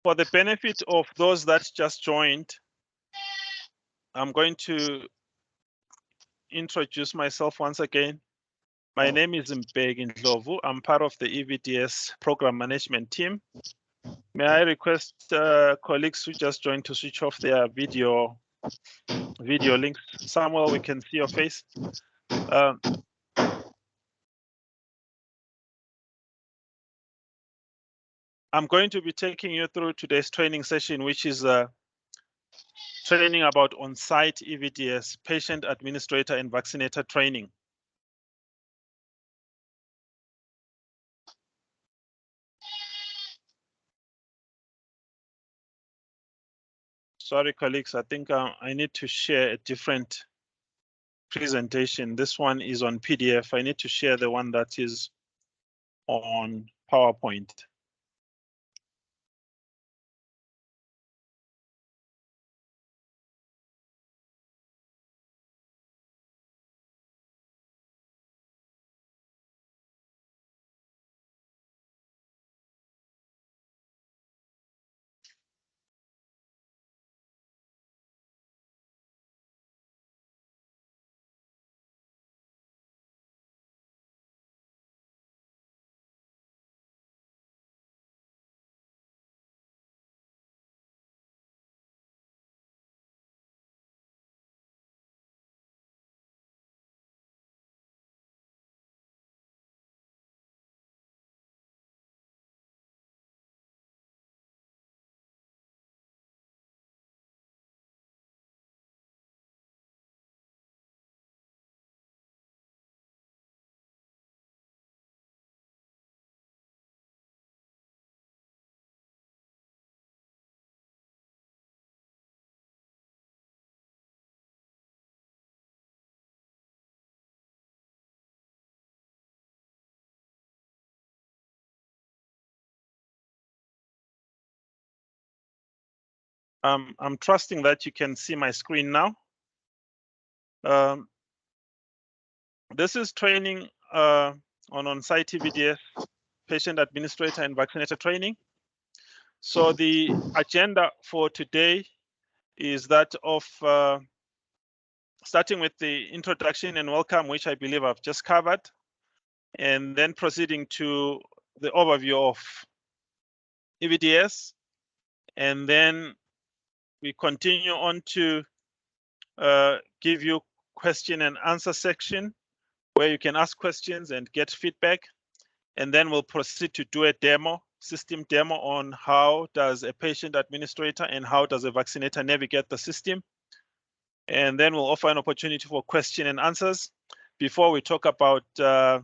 For the benefit of those that just joined, I'm going to introduce myself once again. My name is Mbeki Ndlovu. I'm part of the EVDS program management team. May I request colleagues who just joined to switch off their video links? Samuel, we can see your face. I'm going to be taking you through today's training session, which is training about on-site EVDS, patient administrator and vaccinator training. Sorry, colleagues, I think I need to share a different presentation. This one is on PDF. I need to share the one that is on PowerPoint. I'm trusting that you can see my screen now. This is training on-site EVDS, patient administrator and vaccinator training. So the agenda for today is that of starting with the introduction and welcome, which I believe I've just covered, and then proceeding to the overview of EVDS, and then we continue on to give you question and answer section where you can ask questions and get feedback, and then we'll proceed to do a demo, system demo on how does a patient administrator and how does a vaccinator navigate the system. And then we'll offer an opportunity for question and answers before we talk about, or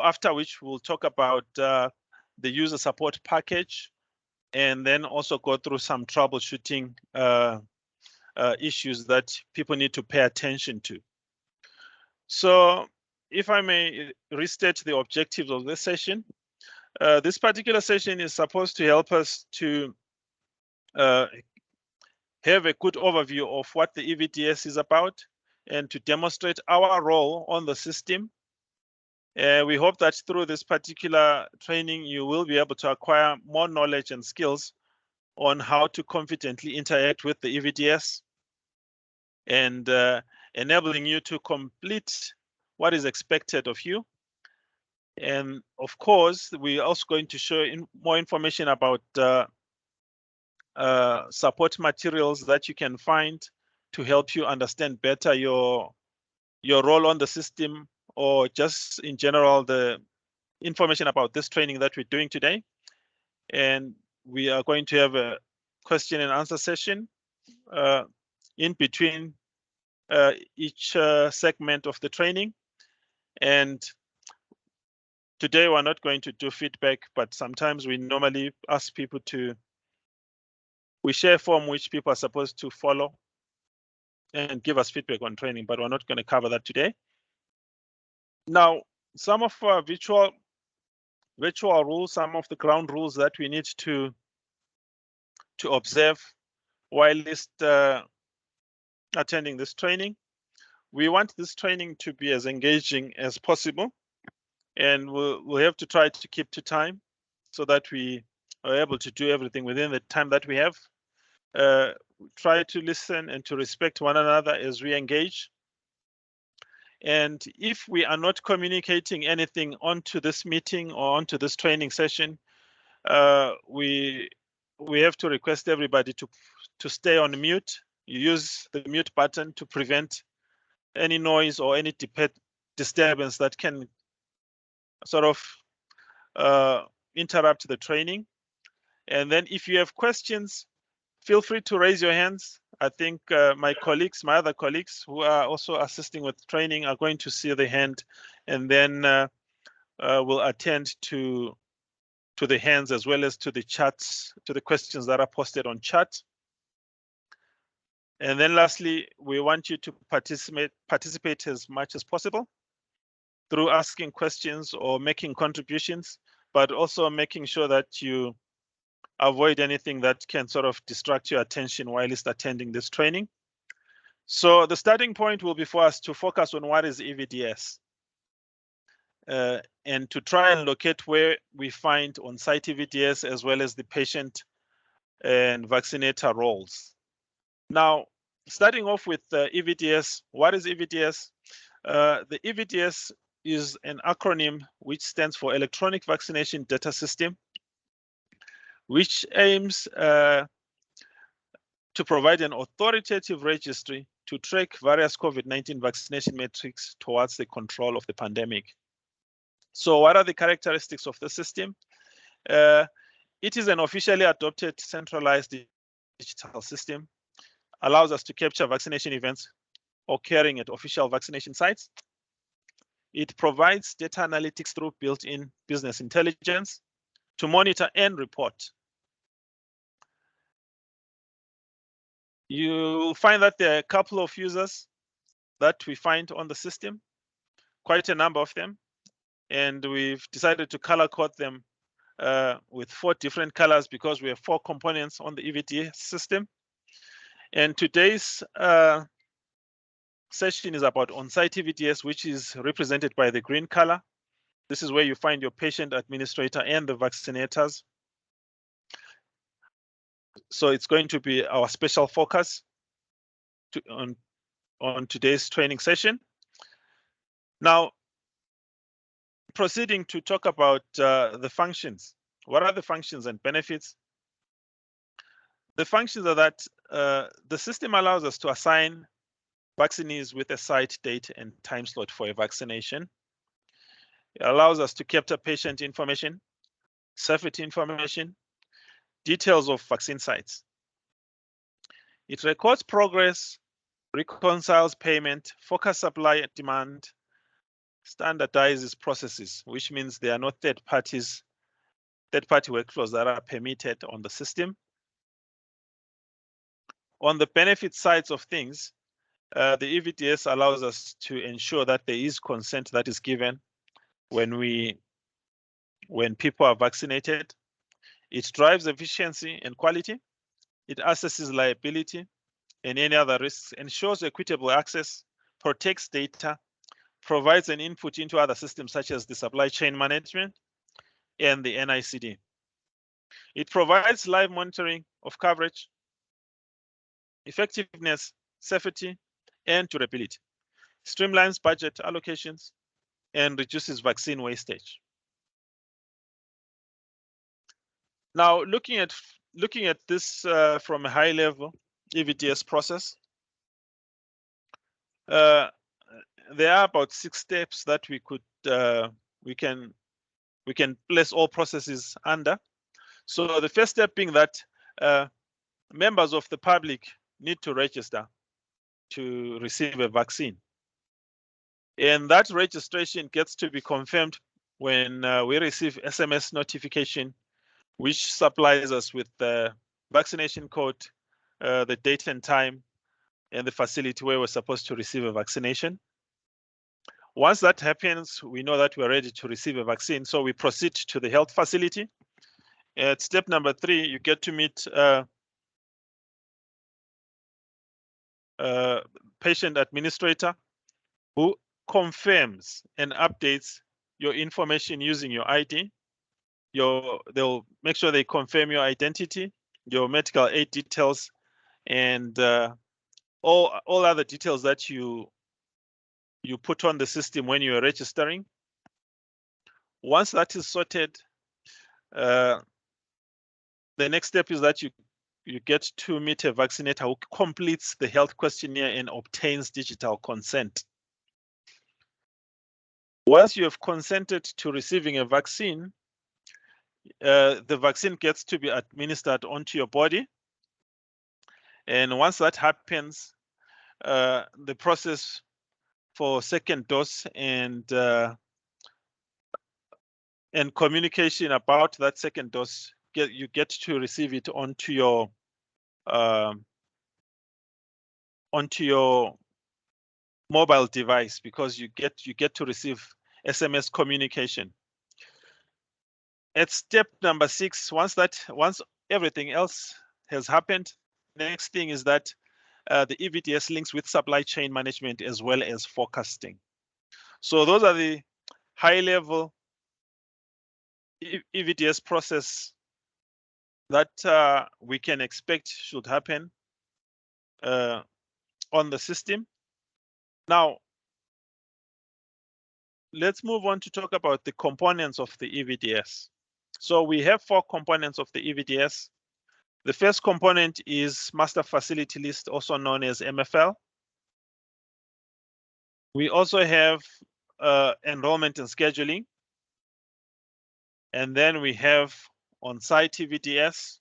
after which we'll talk about the user support package, and then also go through some troubleshooting issues that people need to pay attention to. So if I may restate the objectives of this session, this particular session is supposed to help us to have a good overview of what the EVDS is about and to demonstrate our role on the system. We hope that through this particular training, you will be able to acquire more knowledge and skills on how to confidently interact with the EVDS and enabling you to complete what is expected of you. And of course, we're also going to show more information about support materials that you can find to help you understand better your role on the system, or just in general, the information about this training that we're doing today. And we are going to have a question and answer session in between each segment of the training. And today we're not going to do feedback, but sometimes we normally ask people we share a form which people are supposed to follow and give us feedback on training, but we're not going to cover that today. Now, some of our virtual rules, some of the ground rules that we need to observe while attending this training. We want this training to be as engaging as possible, and we'll have to try to keep to time so that we are able to do everything within the time that we have. Try to listen and to respect one another as we engage. And if we are not communicating anything onto this meeting or onto this training session, we have to request everybody to stay on mute. You use the mute button to prevent any noise or any disturbance that can sort of interrupt the training. And then if you have questions, feel free to raise your hands. I think my other colleagues who are also assisting with training are going to see the hand, and then we'll attend to the hands as well as to the chats, to the questions that are posted on chat. And then lastly, we want you to participate as much as possible through asking questions or making contributions, but also making sure that you avoid anything that can sort of distract your attention while attending this training. So the starting point will be for us to focus on what is EVDS and to try and locate where we find on-site EVDS as well as the patient and vaccinator roles. Now, starting off with EVDS, what is EVDS? The EVDS is an acronym which stands for Electronic Vaccination Data System, which aims to provide an authoritative registry to track various COVID-19 vaccination metrics towards the control of the pandemic. So what are the characteristics of the system? It is an officially adopted centralized digital system, allows us to capture vaccination events occurring at official vaccination sites. It provides data analytics through built-in business intelligence to monitor and report. You'll find that there are a couple of users that we find on the system, quite a number of them, and we've decided to color code them with 4 different colors because we have 4 components on the EVDS system. And today's session is about on-site EVDS, which is represented by the green color. This is where you find your patient, administrator, and the vaccinators. So it's going to be our special focus on today's training session. Now, proceeding to talk about the functions. What are the functions and benefits? The functions are that the system allows us to assign vaccinees with a site, date, and time slot for a vaccination. It allows us to capture patient information, safety information, details of vaccine sites. It records progress, reconciles payment, forecasts supply and demand, standardizes processes, which means there are no third-party workflows that are permitted on the system. On the benefit sides of things, the EVDS allows us to ensure that there is consent that is given when people are vaccinated. It drives efficiency and quality. It assesses liability and any other risks, ensures equitable access, protects data, provides an input into other systems such as the supply chain management and the NICD. It provides live monitoring of coverage, effectiveness, safety, and durability, streamlines budget allocations, and reduces vaccine wastage. Now, looking at this from a high level EVDS process, there are about 6 steps that we can place all processes under. So the first step being that members of the public need to register to receive a vaccine. And that registration gets to be confirmed when we receive SMS notification, which supplies us with the vaccination code, the date and time, and the facility where we're supposed to receive a vaccination. Once that happens, we know that we're ready to receive a vaccine, so we proceed to the health facility. At step number 3, you get to meet patient administrator who confirms and updates your information using your ID. they'll make sure they confirm your identity, your medical aid details, and all other details that you put on the system when you are registering. Once that is sorted, the next step is that you get to meet a vaccinator who completes the health questionnaire and obtains digital consent. Once you have consented to receiving a vaccine, the vaccine gets to be administered onto your body. And once that happens, the process for second dose and communication about that second dose, you get to receive it onto your mobile device, because you get to receive SMS communication. At step number 6, once everything else has happened, next thing is that the EVDS links with supply chain management as well as forecasting. So those are the high-level EVDS process that we can expect should happen on the system. Now, let's move on to talk about the components of the EVDS. So we have 4 components of the EVDS. The first component is Master Facility List, also known as MFL. We also have enrollment and scheduling. And then we have on-site EVDS.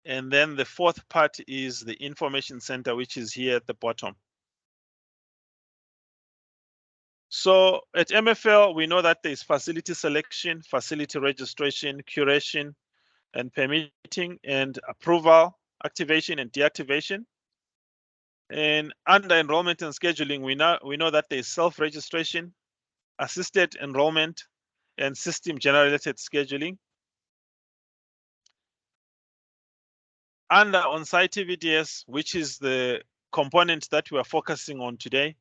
And then the 4th part is the information center, which is here at the bottom. So at MFL, we know that there's facility selection, facility registration, curation, and permitting, and approval, activation, and deactivation. And under enrollment and scheduling, we know that there's self-registration, assisted enrollment, and system-generated scheduling. Under on-site EVDS, which is the component that we are focusing on today,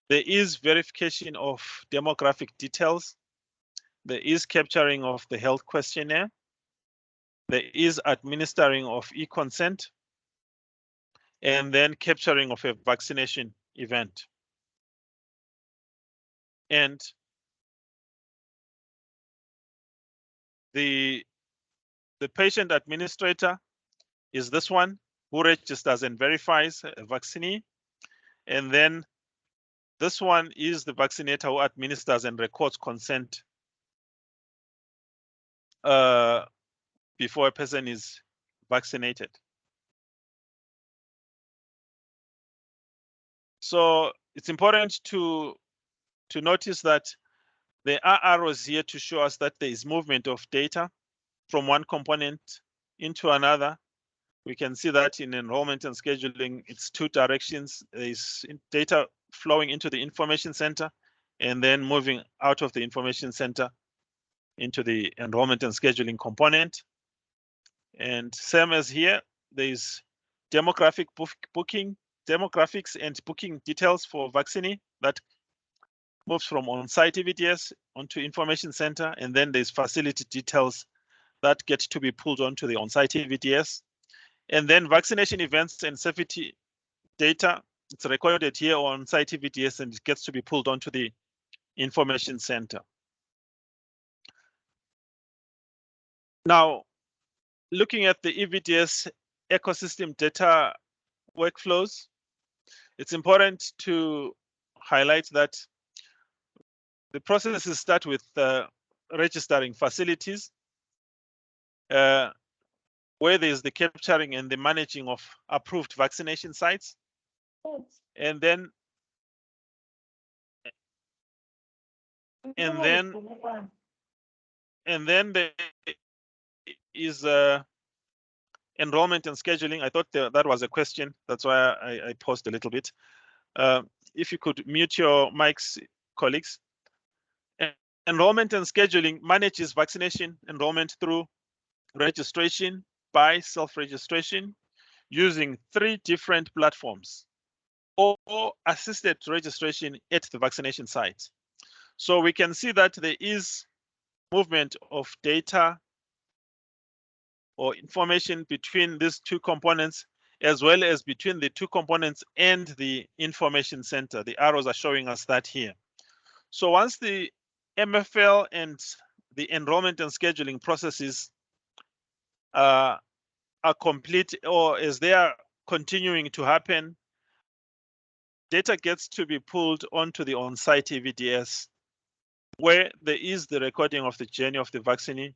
there is verification of demographic details. There is capturing of the health questionnaire. There is administering of e-consent, and then capturing of a vaccination event. And the patient administrator is this one, who registers and verifies a vaccinee. And then this one is the vaccinator who administers and records consent before a person is vaccinated. So it's important to notice that there are arrows here to show us that there is movement of data from one component into another. We can see that in enrollment and scheduling, it's 2 directions. There is data flowing into the information center and then moving out of the information center into the enrollment and scheduling component. And same as here, there's demographics and booking details for vaccinee that moves from on-site EVDS onto information center, and then there's facility details that get to be pulled onto the on-site EVDS. And then vaccination events and safety data, it's recorded here on site EVDS and it gets to be pulled onto the information center. Now, looking at the EVDS ecosystem data workflows, it's important to highlight that the processes start with registering facilities, where there's the capturing and the managing of approved vaccination sites. And then there is enrollment and scheduling. I thought that was a question. That's why I paused a little bit. If you could mute your mics, colleagues. Enrollment and scheduling manages vaccination enrollment through registration by self-registration using 3 different platforms, or assisted registration at the vaccination site. So we can see that there is movement of data or information between these two components, as well as between the two components and the information center. The arrows are showing us that here. So once the MFL and the enrollment and scheduling processes are complete, or as they are continuing to happen, data gets to be pulled onto the on-site EVDS, where there is the recording of the journey of the vaccinee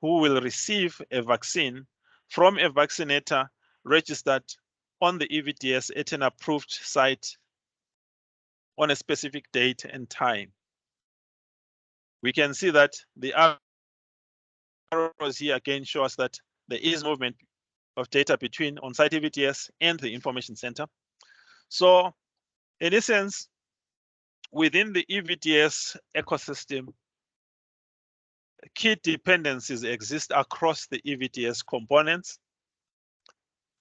who will receive a vaccine from a vaccinator registered on the EVDS at an approved site on a specific date and time. We can see that the arrows here again show us that there is movement of data between on-site EVDS and the information center. So in essence, within the EVDS ecosystem, key dependencies exist across the EVDS components.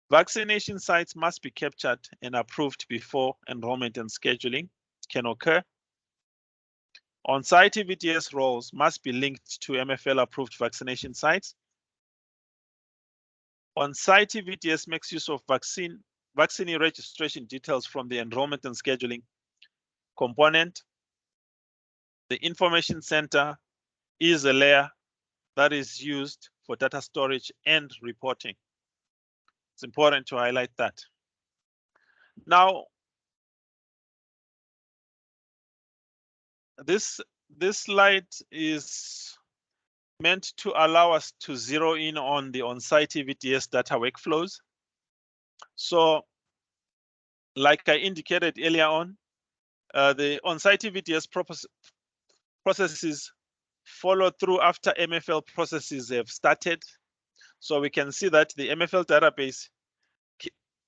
Vaccination sites must be captured and approved before enrollment and scheduling can occur. On-site EVDS roles must be linked to MFL-approved vaccination sites. On-site EVDS makes use of vaccinee registration details from the enrollment and scheduling component. The information center is a layer that is used for data storage and reporting. It's important to highlight that. Now, this slide is meant to allow us to zero in on the on-site EVDS data workflows. So, like I indicated earlier on, the on-site EVDS processes follow through after MFL processes have started. So we can see that the MFL database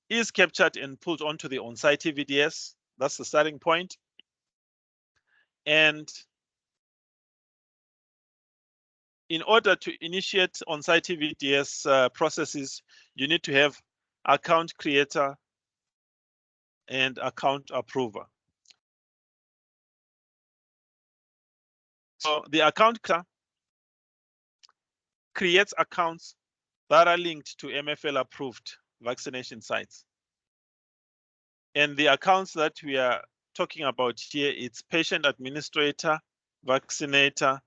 is captured and pulled onto the on-site EVDS. That's the starting point. And in order to initiate on-site EVDS processes, you need to have account creator and account approver. So the account creates accounts that are linked to MFL approved vaccination sites. And the accounts that we are talking about here, it's patient administrator, vaccinator,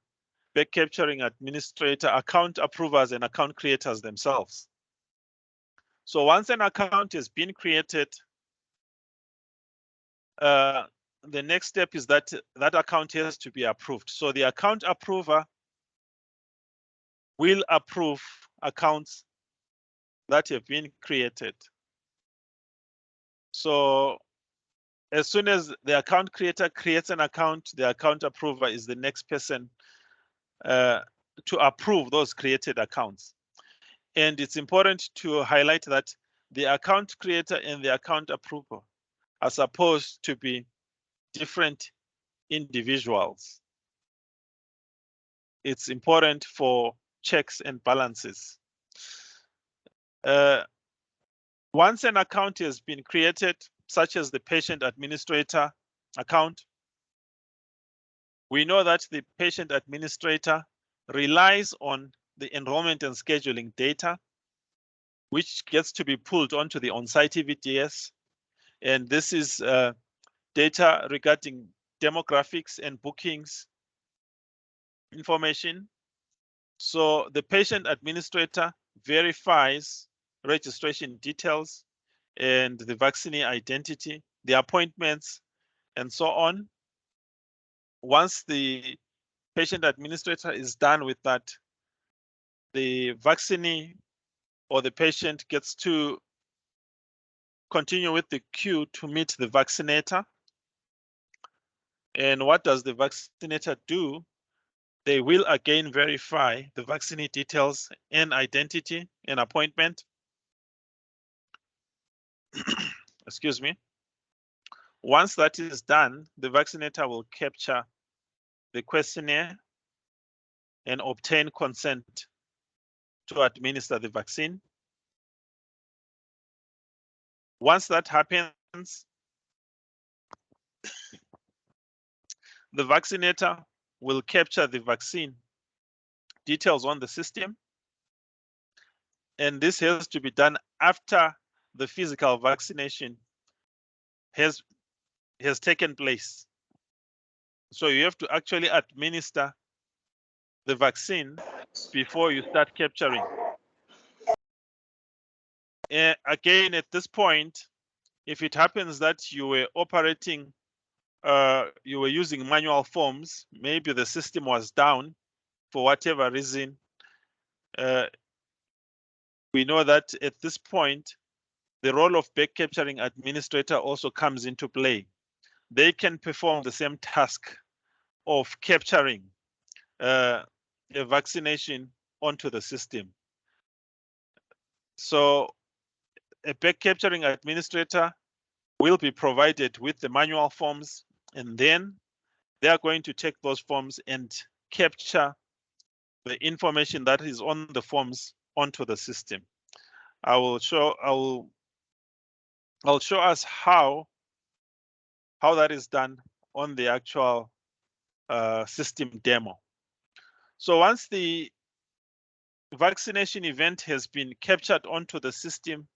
back capturing administrator, account approvers, and account creators themselves. So once an account has been created, the next step is that that account has to be approved. So the account approver will approve accounts that have been created. So as soon as the account creator creates an account, the account approver is the next person to approve those created accounts. And it's important to highlight that the account creator and the account approver are supposed to be different individuals. It's important for checks and balances. Once an account has been created, such as the patient administrator account, we know that the patient administrator relies on the enrollment and scheduling data, which gets to be pulled onto the on-site EVDS. And this is data regarding demographics and bookings information. So the patient administrator verifies registration details and the vaccinee identity, the appointments, and so on. Once the patient administrator is done with that, the vaccinee or the patient gets to continue with the queue to meet the vaccinator. And what does the vaccinator do? They will again verify the vaccinee details and identity and appointment. Excuse me. Once that is done, the vaccinator will capture the questionnaire and obtain consent to administer the vaccine. Once that happens, the vaccinator will capture the vaccine details on the system. And this has to be done after the physical vaccination has taken place. So you have to actually administer the vaccine before you start capturing. Again, at this point, if it happens that you were operating, you were using manual forms, maybe the system was down for whatever reason, we know that at this point, the role of back capturing administrator also comes into play. They can perform the same task of capturing a vaccination onto the system. So a back capturing administrator will be provided with the manual forms, and then they are going to take those forms and capture the information that is on the forms onto the system. I'll show us how that is done on the actual system demo. So once the vaccination event has been captured onto the system,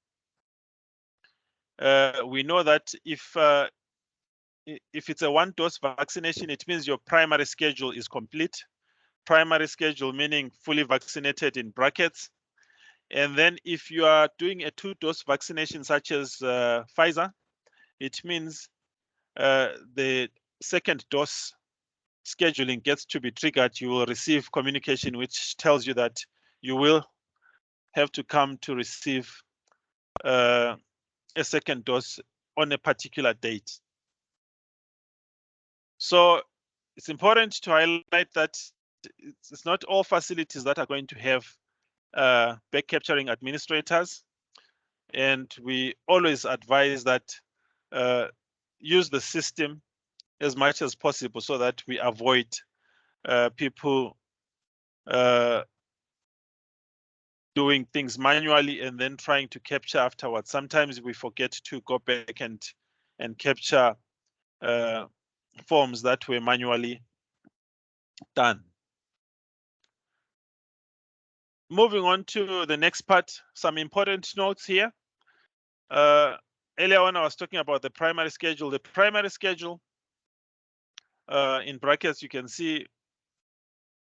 we know that if it's a one-dose vaccination, it means your primary schedule is complete. Primary schedule meaning fully vaccinated in brackets. And then if you are doing a two-dose vaccination such as Pfizer, it means the second dose scheduling gets to be triggered. You will receive communication which tells you that you will have to come to receive a second dose on a particular date. So it's important to highlight that it's not all facilities that are going to have back capturing administrators, and we always advise that use the system as much as possible so that we avoid people doing things manually and then trying to capture afterwards. Sometimes we forget to go back and capture forms that were manually done. Moving on to the next part, some important notes here. Earlier on, I was talking about the primary schedule. The primary schedule, in brackets, you can see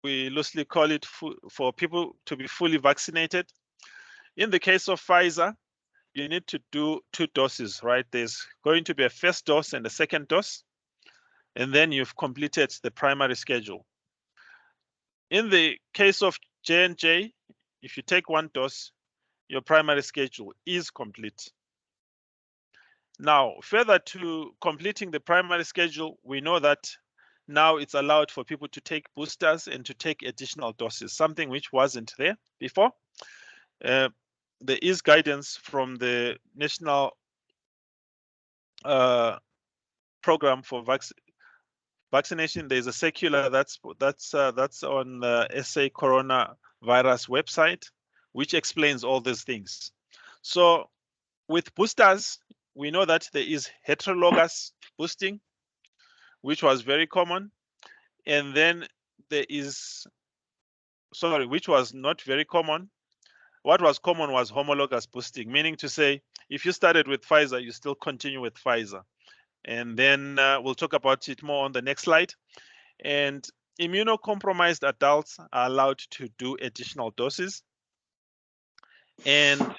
we loosely call it for people to be fully vaccinated. In the case of Pfizer, you need to do 2 doses, right? There's going to be a first dose and a second dose, and then you've completed the primary schedule. In the case of J&J, if you take 1 dose, your primary schedule is complete. Now, further to completing the primary schedule, we know that now it's allowed for people to take boosters and to take additional doses, something which wasn't there before. There is guidance from the National Program for Vaccination. There's a circular that's on the SA Coronavirus website, which explains all these things. So with boosters, we know that there is heterologous boosting, which was very common. And then there is, which was not very common. What was common was homologous boosting, meaning to say, if you started with Pfizer, you still continue with Pfizer. And then we'll talk about it more on the next slide. And immunocompromised adults are allowed to do additional doses. And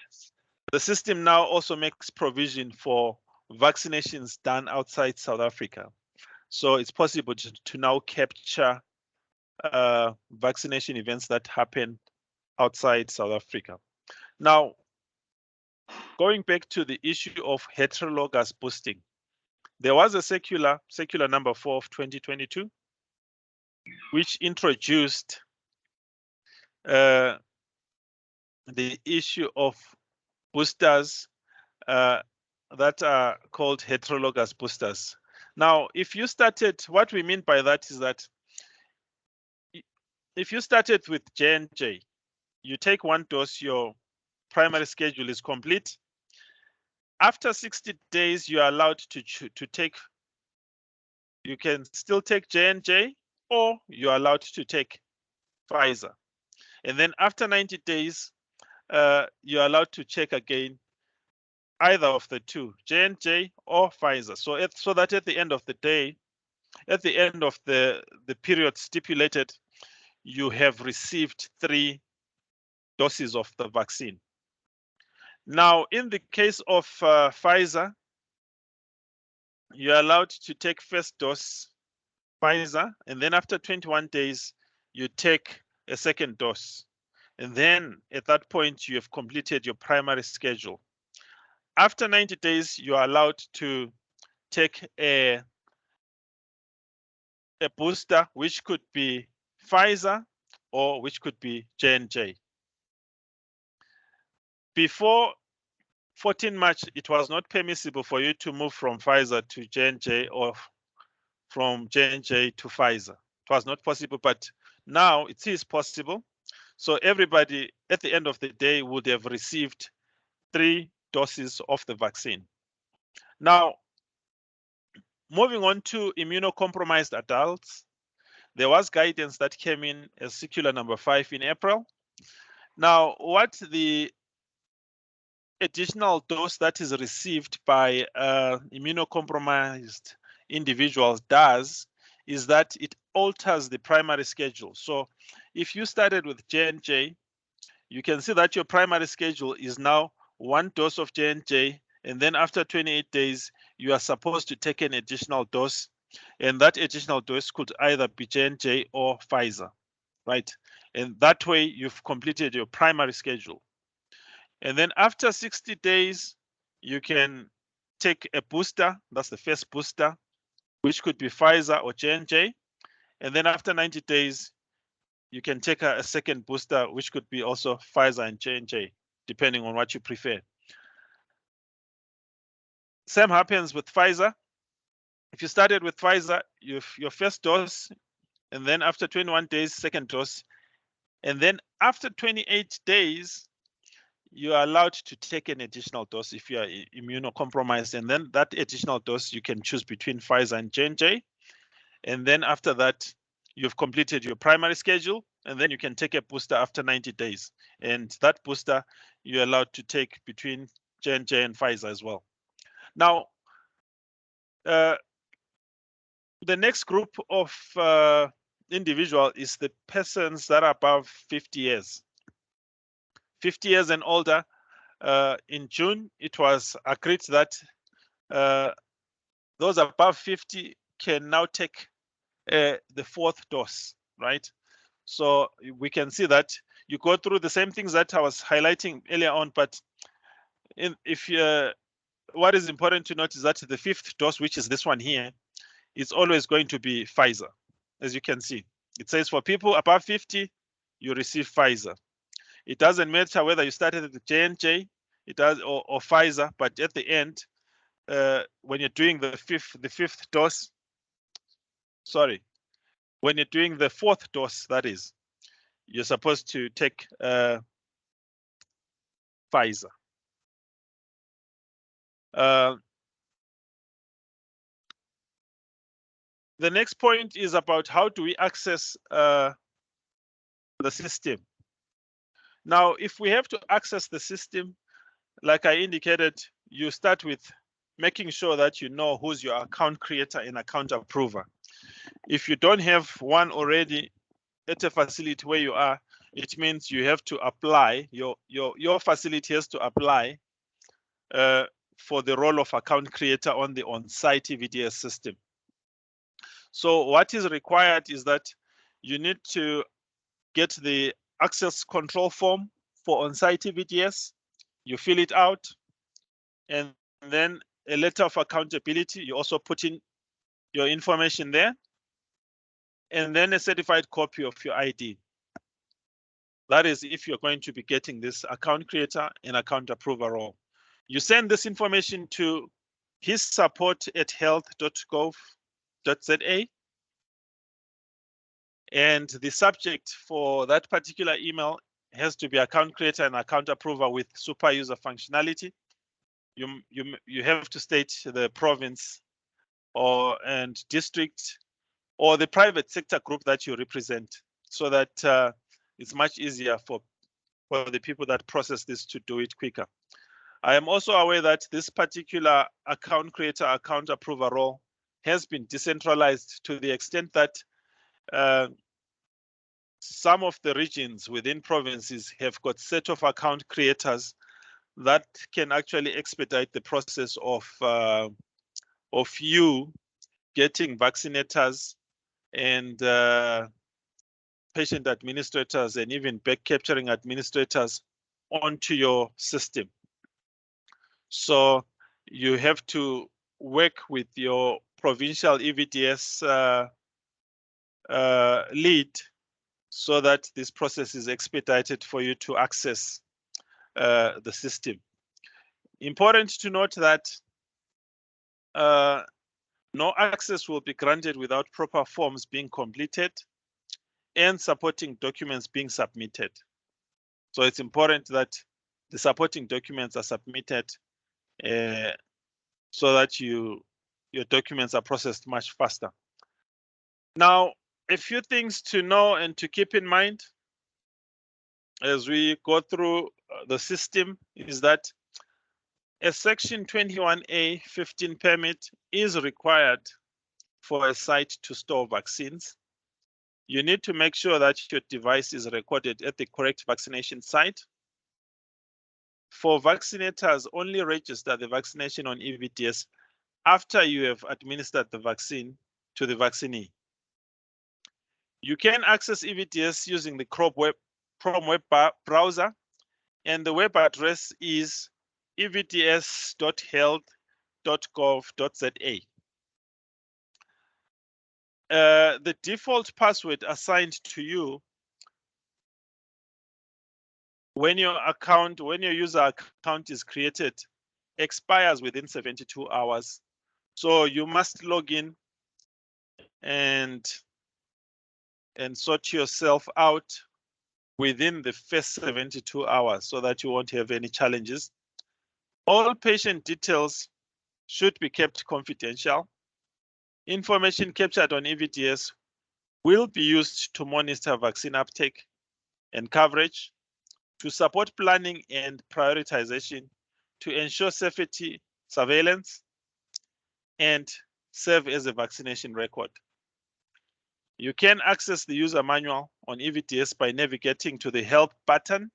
the system now also makes provision for vaccinations done outside South Africa. So it's possible to now capture vaccination events that happen outside South Africa. Now, going back to the issue of heterologous boosting, there was a circular number 4 of 2022, which introduced the issue of boosters that are called heterologous boosters. Now, if you started, what we mean by that is that if you started with J&J, you take 1 dose, your primary schedule is complete. After 60 days, you are allowed to take, you can still take J&J, or you're allowed to take Pfizer. And then after 90 days, you're allowed to check again either of the two, J&J or Pfizer. So that at the end of the day, at the end of the period stipulated, you have received 3 doses of the vaccine. Now, in the case of Pfizer, you're allowed to take first dose Pfizer, and then after 21 days, you take a second dose. And then at that point, you have completed your primary schedule. After 90 days, you are allowed to take a booster, which could be Pfizer or which could be J&J. Before 14 March, it was not permissible for you to move from Pfizer to J&J or from J&J to Pfizer. It was not possible, but now it is possible. So everybody at the end of the day would have received 3 doses of the vaccine. Now, moving on to immunocompromised adults, there was guidance that came in as circular number 5 in April. Now, what the additional dose that is received by immunocompromised individuals does is that it alters the primary schedule. So if you started with J&J, you can see that your primary schedule is now 1 dose of J&J, and then after 28 days, you are supposed to take an additional dose, and that additional dose could either be J&J or Pfizer, right? And that way you've completed your primary schedule. And then after 60 days, you can take a booster, that's the first booster, which could be Pfizer or J&J. And then after 90 days, you can take a second booster, which could be also Pfizer and J&J, depending on what you prefer. Same happens with Pfizer. If you started with Pfizer, your first dose, and then after 21 days, second dose. And then after 28 days, you are allowed to take an additional dose if you are immunocompromised. And then that additional dose, you can choose between Pfizer and J&J. And then after that, you've completed your primary schedule, and then you can take a booster after 90 days. And that booster, you're allowed to take between J&J and Pfizer as well. Now, the next group of individual is the persons that are above 50 years. 50 years and older. In June, it was agreed that those above 50 can now take the 4th dose, right? So we can see that you go through the same things that I was highlighting earlier on, but what is important to note is that the 5th dose, which is this one here, is always going to be Pfizer. As you can see, it says for people above 50, you receive Pfizer. It doesn't matter whether you started at the J&J, it does or Pfizer, but at the end, when you're doing the fifth dose, sorry, when you're doing the 4th dose, that is, you're supposed to take Pfizer. The next point is about how do we access the system. Now, if we have to access the system, like I indicated, you start with making sure that you know who's your account creator and account approver. If you don't have one already at a facility where you are, it means you have to apply, your facility has to apply for the role of account creator on the on-site EVDS system. So what is required is that you need to get the access control form for on-site EVDS, you fill it out, and then a letter of accountability, you also put in your information there, and then a certified copy of your ID. That is if you're going to be getting this account creator and account approver role. You send this information to hissupport@health.gov.za, and the subject for that particular email has to be account creator and account approver with super user functionality. You have to state the province and district or the private sector group that you represent, so that it's much easier for the people that process this to do it quicker. I am also aware that this particular account creator, account approver role has been decentralized to the extent that some of the regions within provinces have got set of account creators that can actually expedite the process of you getting vaccinators and patient administrators and even back capturing administrators onto your system. So you have to work with your provincial EVDS lead so that this process is expedited for you to access the system. Important to note that no access will be granted without proper forms being completed and supporting documents being submitted. So it's important that the supporting documents are submitted so that your documents are processed much faster. Now, a few things to know and to keep in mind as we go through the system is that a Section 21A 15 permit is required for a site to store vaccines. You need to make sure that your device is recorded at the correct vaccination site. For vaccinators, only register the vaccination on EVDS after you have administered the vaccine to the vaccinee. You can access EVDS using the Chrome web browser, and the web address is evds.health.gov.za. The default password assigned to you when your user account is created expires within 72 hours. So you must log in and sort yourself out within the first 72 hours so that you won't have any challenges. All patient details should be kept confidential. Information captured on EVDS will be used to monitor vaccine uptake and coverage, to support planning and prioritization, to ensure safety surveillance, and serve as a vaccination record. You can access the user manual on EVDS by navigating to the help button.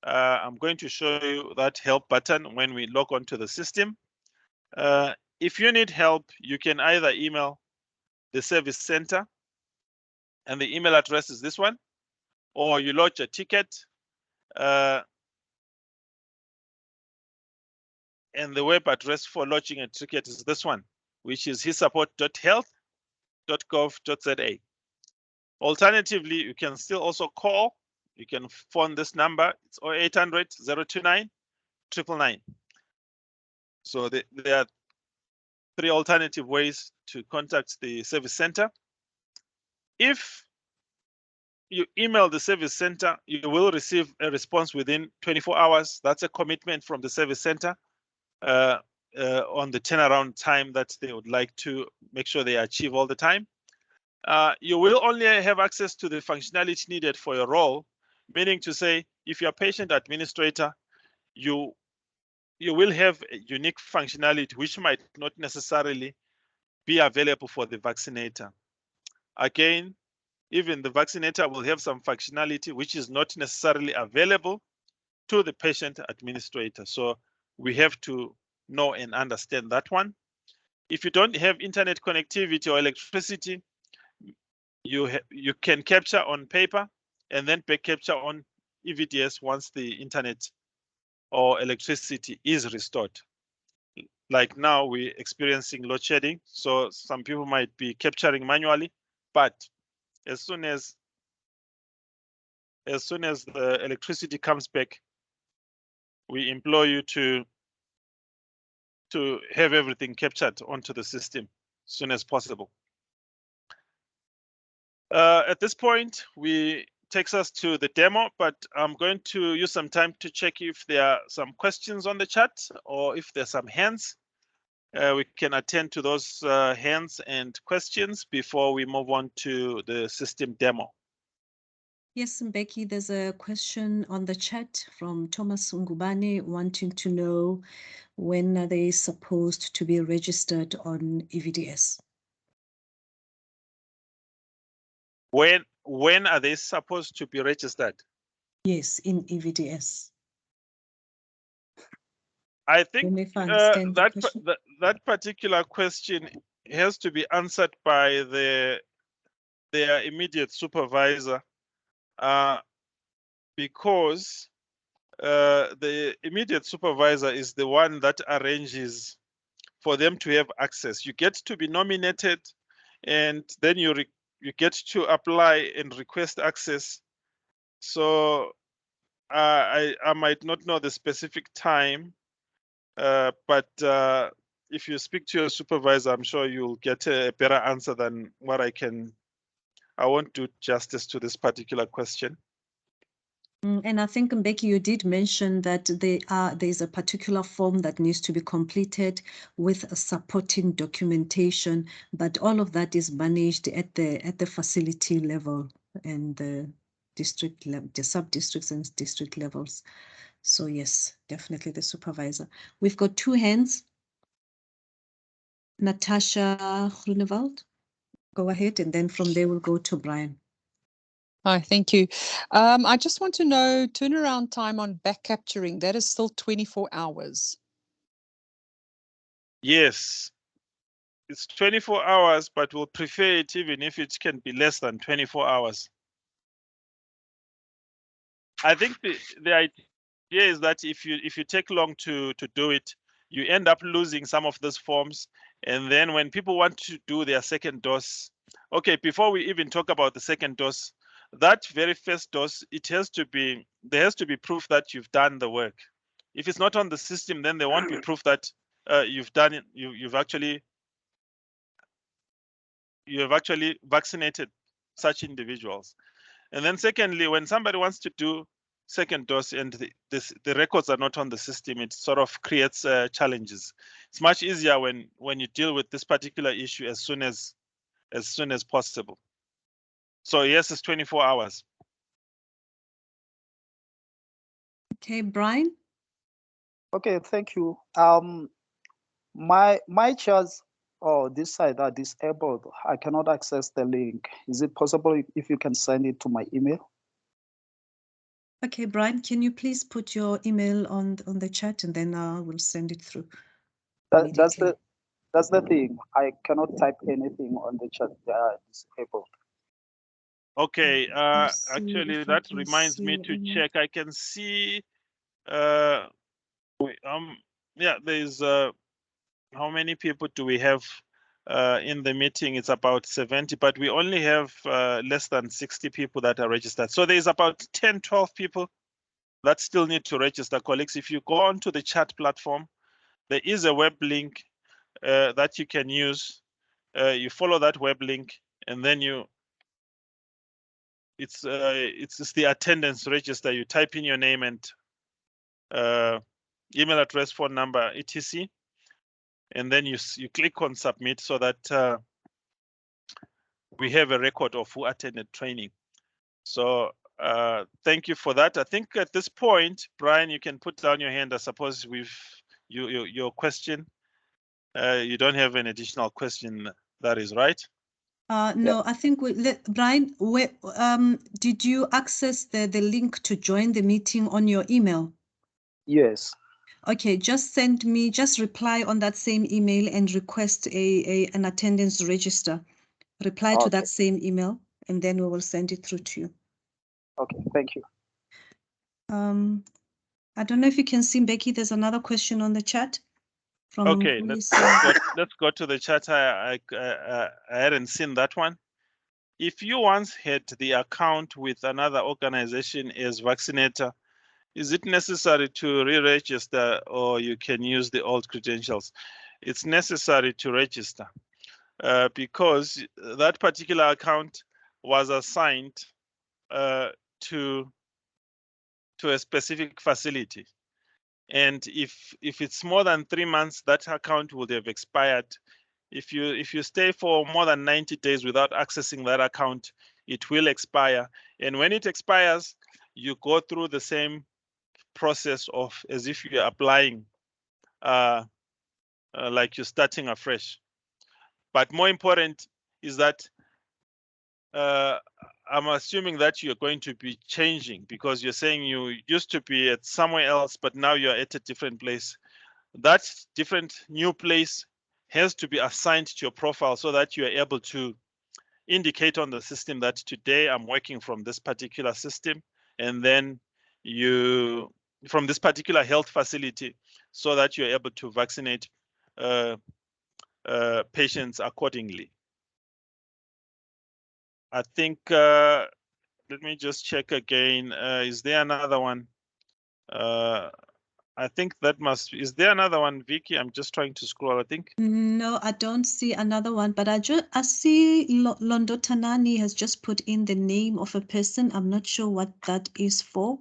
I'm going to show you that help button when we log on to the system. If you need help, you can either email the service center, and the email address is this one, or you lodge a ticket, and the web address for lodging a ticket is this one, which is hissupport.health.gov.za. Alternatively, you can still also call. You can phone this number. It's 0800 029 999. So there are 3 alternative ways to contact the service center. If you email the service center, you will receive a response within 24 hours. That's a commitment from the service center on the turnaround time that they would like to make sure they achieve all the time. You will only have access to the functionality needed for your role, meaning to say, if you're a patient administrator, you will have a unique functionality which might not necessarily be available for the vaccinator. Again, even the vaccinator will have some functionality which is not necessarily available to the patient administrator. So we have to know and understand that one. If you don't have internet connectivity or electricity, you can capture on paper and then back capture on EVDS once the internet or electricity is restored. Like now, we're experiencing load shedding, so some people might be capturing manually, but as soon as the electricity comes back, we implore you to have everything captured onto the system as soon as possible. At this point, takes us to the demo, but I'm going to use some time to check if there are some questions on the chat or if there's some hands. We can attend to those hands and questions before we move on to the system demo. Yes, Mbeki, there's a question on the chat from Thomas Ngubane wanting to know when are they supposed to be registered on EVDS? When are they supposed to be registered? Yes, in EVDS. I think Let me understand the question. that particular question has to be answered by their immediate supervisor, because the immediate supervisor is the one that arranges for them to have access. You get to be nominated, and then you get to apply and request access. So I might not know the specific time, but if you speak to your supervisor, I'm sure you'll get a better answer than what I can. I won't do justice to this particular question. And I think, Mbeki, you did mention that there's a particular form that needs to be completed with a supporting documentation, but all of that is managed at the facility level and the district level, the sub-districts and district levels. So yes, definitely the supervisor. We've got two hands. Natasha Grunewald, go ahead, and then from there we'll go to Brian. Hi, thank you. I just want to know turnaround time on back capturing. That is still 24 hours. Yes, it's 24 hours, but we'll prefer it even if it can be less than 24 hours. I think the idea is that if you take long to do it, you end up losing some of those forms. And then when people want to do their second dose, okay, before we even talk about the second dose, that very first dose, there has to be proof that you've done the work. If it's not on the system, then there won't be proof that you've done it. You've actually vaccinated such individuals. And then secondly, when somebody wants to do second dose and the records are not on the system, it sort of creates challenges. It's much easier when you deal with this particular issue as soon as possible. So yes, it's 24 hours. Okay, Brian. Okay, thank you. My chairs this side are disabled. I cannot access the link. Is it possible if you can send it to my email? Okay, Brian, can you please put your email on the chat, and then we'll send it through. That's the thing. I cannot type anything on the chat. They are disabled. Okay, actually that reminds me to check. I can see yeah, there's how many people do we have in the meeting? It's about 70, but we only have less than 60 people that are registered. So there's about 10, 12 people that still need to register. Colleagues, if you go onto the chat platform, there is a web link that you can use. You follow that web link, and then it's the attendance register. You type in your name and email address, phone number, etc. And then you click on submit so that we have a record of who attended training. So thank you for that. I think at this point, Brian, you can put down your hand. I suppose your question. You don't have an additional question. That is right. No, I think Brian, did you access the link to join the meeting on your email? Yes. Okay, just reply on that same email and request an attendance register. Reply to that same email, and then we will send it through to you. Okay, thank you. I don't know if you can see, Becky, there's another question on the chat. Okay, let's go to the chat. I hadn't seen that one. If you once had the account with another organization as Vaccinator, is it necessary to re-register, or you can use the old credentials? It's necessary to register because that particular account was assigned to a specific facility. And if it's more than 3 months, that account would have expired. If you stay for more than 90 days without accessing that account, it will expire. And when it expires, you go through the same process of as if you're applying, like you're starting afresh. But more important is that I'm assuming that you're going to be changing, because you're saying you used to be at somewhere else, but now you're at a different place. That different new place has to be assigned to your profile so that you are able to indicate on the system that today I'm working from this particular system, and then you from this particular health facility, so that you're able to vaccinate patients accordingly. I think, let me just check again. Is there another one? I think that must, is there another one, Vicky? I'm just trying to scroll, I think. No, I don't see another one, but I see Londo Tanani has just put in the name of a person. I'm not sure what that is for.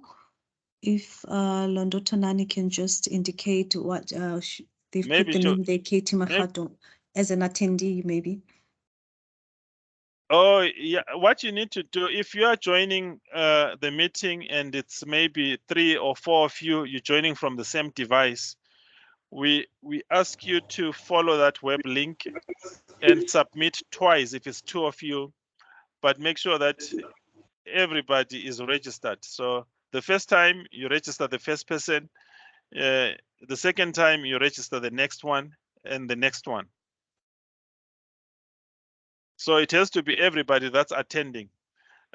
If Londo Tanani can just indicate what they've Maybe put the name there, Katie Mahato, as an attendee, maybe. Oh, yeah. What you need to do, if you are joining the meeting and it's maybe 3 or 4 of you, you're joining from the same device, we ask you to follow that web link and submit twice if it's 2 of you, but make sure that everybody is registered. So the first time you register the first person, the second time you register the next one and the next one. So it has to be everybody that's attending.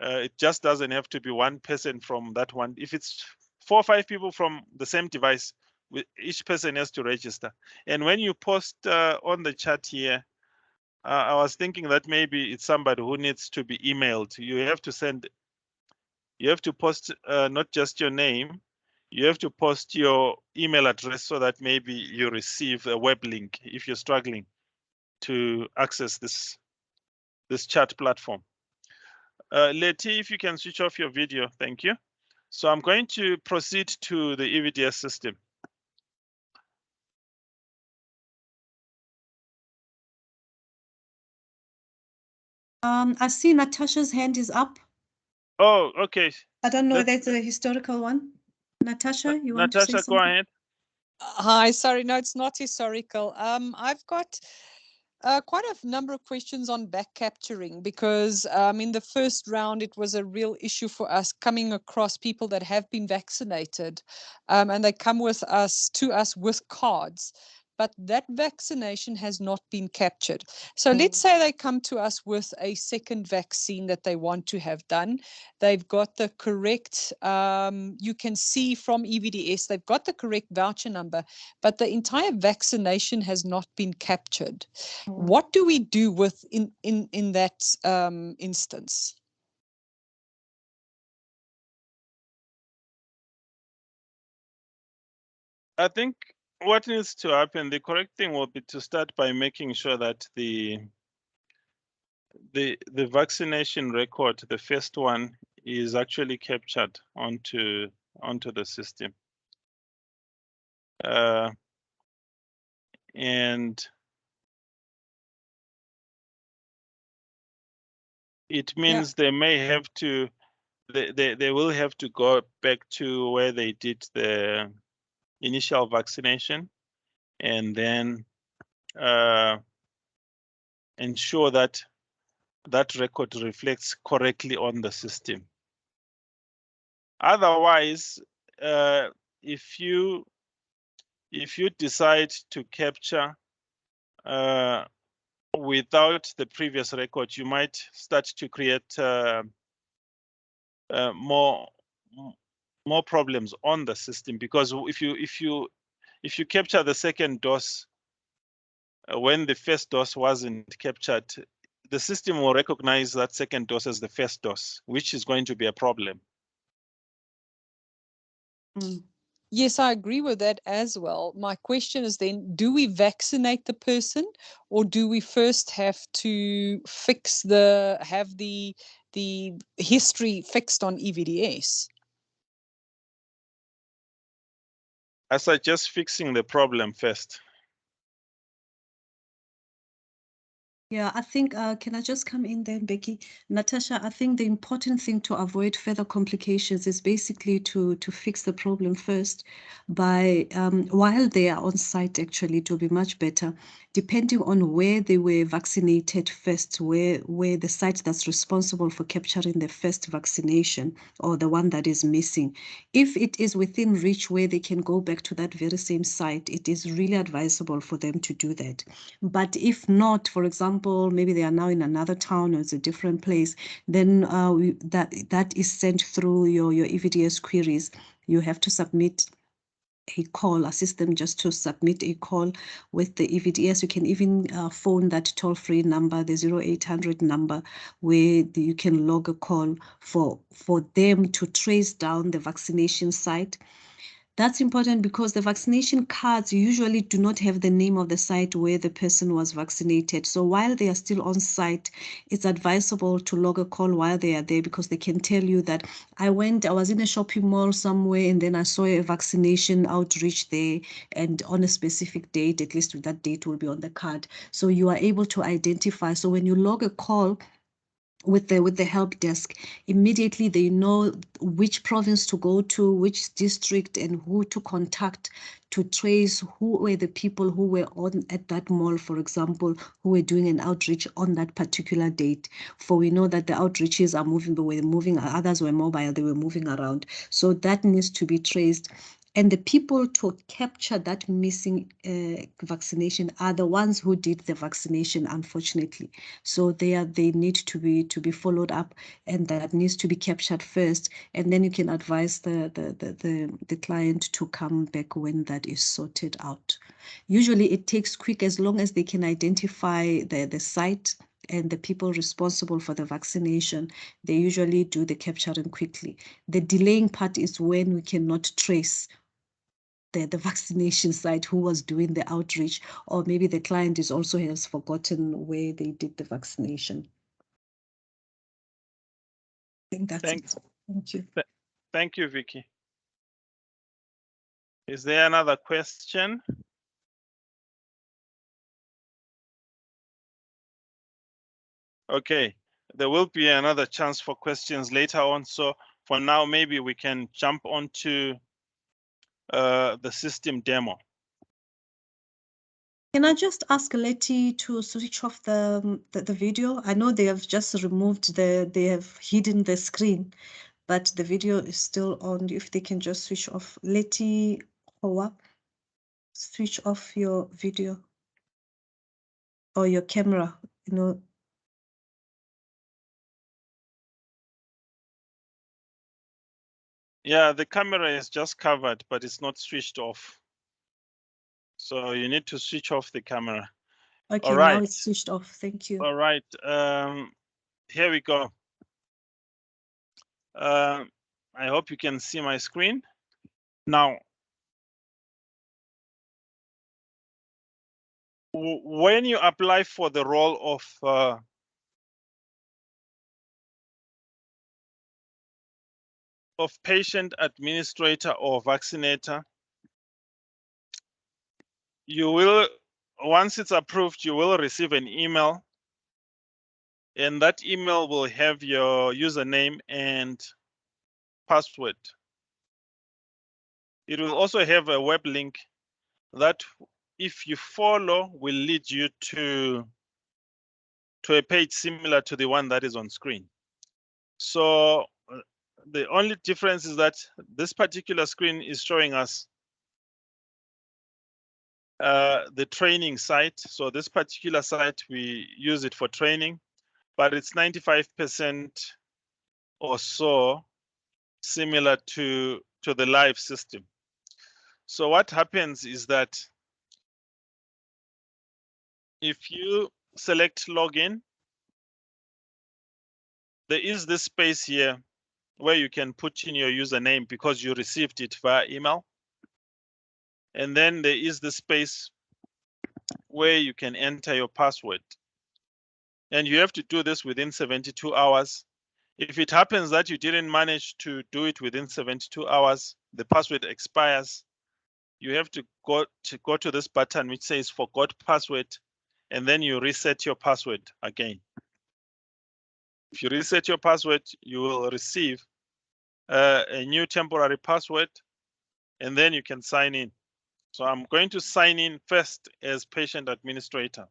It just doesn't have to be one person from that one. If it's 4 or 5 people from the same device, each person has to register. And when you post on the chat here, I was thinking that maybe it's somebody who needs to be emailed. You have to send, you have to post not just your name, you have to post your email address so that maybe you receive a web link if you're struggling to access this chat platform. Letty, if you can switch off your video, thank you. So I'm going to proceed to the EVDS system. I see Natasha's hand is up. Oh, okay. I don't know whether it's a historical one. Natasha, you want to say Natasha, something? go ahead. Hi, sorry, no, it's not historical. I've got quite a number of questions on back capturing, because in the first round, it was a real issue for us coming across people that have been vaccinated, and they come to us with cards, but that vaccination has not been captured. So let's say they come to us with a second vaccine that they want to have done. They've got the correct, you can see from EVDS, they've got the correct voucher number, but the entire vaccination has not been captured. What do we do with in that instance? I think what needs to happen, the correct thing will be to start by making sure that the vaccination record, the first one, is actually captured onto the system. And it means they may have to, they will have to go back to where they did the initial vaccination, and then ensure that that record reflects correctly on the system. Otherwise, if you decide to capture without the previous record, you might start to create more problems on the system, because if you capture the second dose when the first dose wasn't captured, the system will recognize that second dose as the first dose, which is going to be a problem. Yes, I agree with that as well. My question is then, do we vaccinate the person, or do we first have to have the history fixed on EVDS? I suggest fixing the problem first. Yeah, I think, can I just come in there, Becky? Natasha, I think the important thing to avoid further complications is basically to fix the problem first by, while they are on site, actually, it will be much better, depending on where they were vaccinated first, where the site that's responsible for capturing the first vaccination or the one that is missing. If it is within reach where they can go back to that very same site, it is really advisable for them to do that. But if not, for example, maybe they are now in another town or it's a different place, then that is sent through your EVDS queries. You have to submit a call, assist them just to submit a call with the EVDS. You can even phone that toll-free number, the 0800 number, where you can log a call for them to trace down the vaccination site. That's important because the vaccination cards usually do not have the name of the site where the person was vaccinated. So while they are still on site, it's advisable to log a call while they are there because they can tell you that I was in a shopping mall somewhere and then I saw a vaccination outreach there, and on a specific date, at least that date will be on the card. So you are able to identify. So when you log a call with the help desk, immediately they know which province to go to, which district, and who to contact to trace who were the people who were on at that mall, for example, who were doing an outreach on that particular date. For we know that the outreaches are moving, but were moving, others were mobile, they were moving around. So that needs to be traced. And the people to capture that missing vaccination are the ones who did the vaccination, unfortunately. So they need to be followed up, and that needs to be captured first. And then you can advise the client to come back when that is sorted out. Usually it takes quick as long as they can identify the site and the people responsible for the vaccination. They usually do the capturing quickly. The delaying part is when we cannot trace the vaccination site, who was doing the outreach, or maybe the client is also has forgotten where they did the vaccination. I think that's it. Thank you. Thank you, Vicky. Is there another question? Okay, there will be another chance for questions later on. So for now, maybe we can jump onto the system demo. Can I just ask Letty to switch off the video? I know they have just removed they have hidden the screen, but the video is still on. If they can just switch off. Letty, switch off your video or your camera, you know. Yeah, the camera is just covered, but it's not switched off. So you need to switch off the camera. Okay, all right. Now it's switched off. Thank you. All right, here we go. I hope you can see my screen. Now, when you apply for the role of patient administrator or vaccinator, you will, once it's approved, you will receive an email, and that email will have your username and password. It will also have a web link that, if you follow, will lead you to a page similar to the one that is on screen. So the only difference is that this particular screen is showing us the training site. So this particular site, we use it for training, but it's 95% or so similar to the live system. So what happens is that if you select login, there is this space here where you can put in your username because you received it via email. And then there is the space where you can enter your password. And you have to do this within 72 hours. If it happens that you didn't manage to do it within 72 hours, the password expires. You have to go to this button which says forgot password, and then you reset your password again. If you reset your password, you will receive a new temporary password, and then you can sign in. So I'm going to sign in first as patient administrator.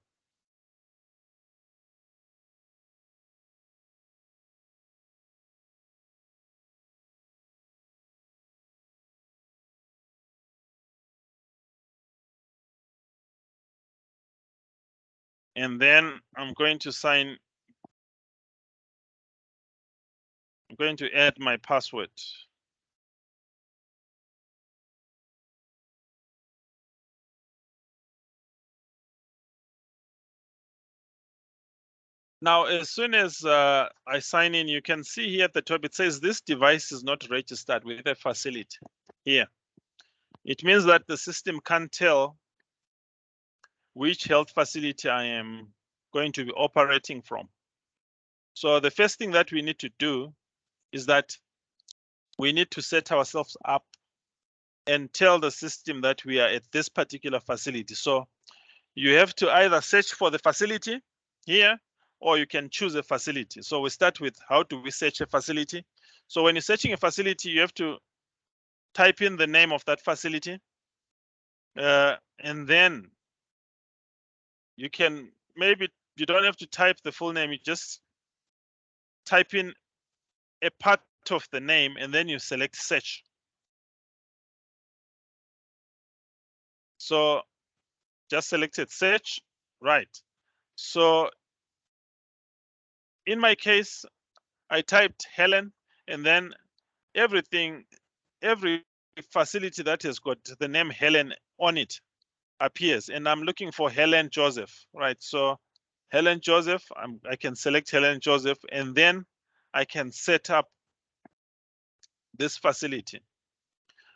And then I'm going to add my password. Now, as soon as I sign in, you can see here at the top, it says this device is not registered with a facility here. It means that the system can't tell which health facility I am going to be operating from. So the first thing that we need to do is that we need to set ourselves up and tell the system that we are at this particular facility. So you have to either search for the facility here, or you can choose a facility. So we start with how do we search a facility? So when you're searching a facility, you have to type in the name of that facility. And then you can, maybe you don't have to type the full name, you just type in a part of the name and then you select search. So just selected search, right? So in my case, I typed Helen, and then every facility that has got the name Helen on it appears, and I'm looking for Helen Joseph, right? So Helen Joseph, I can select Helen Joseph, and then I can set up this facility.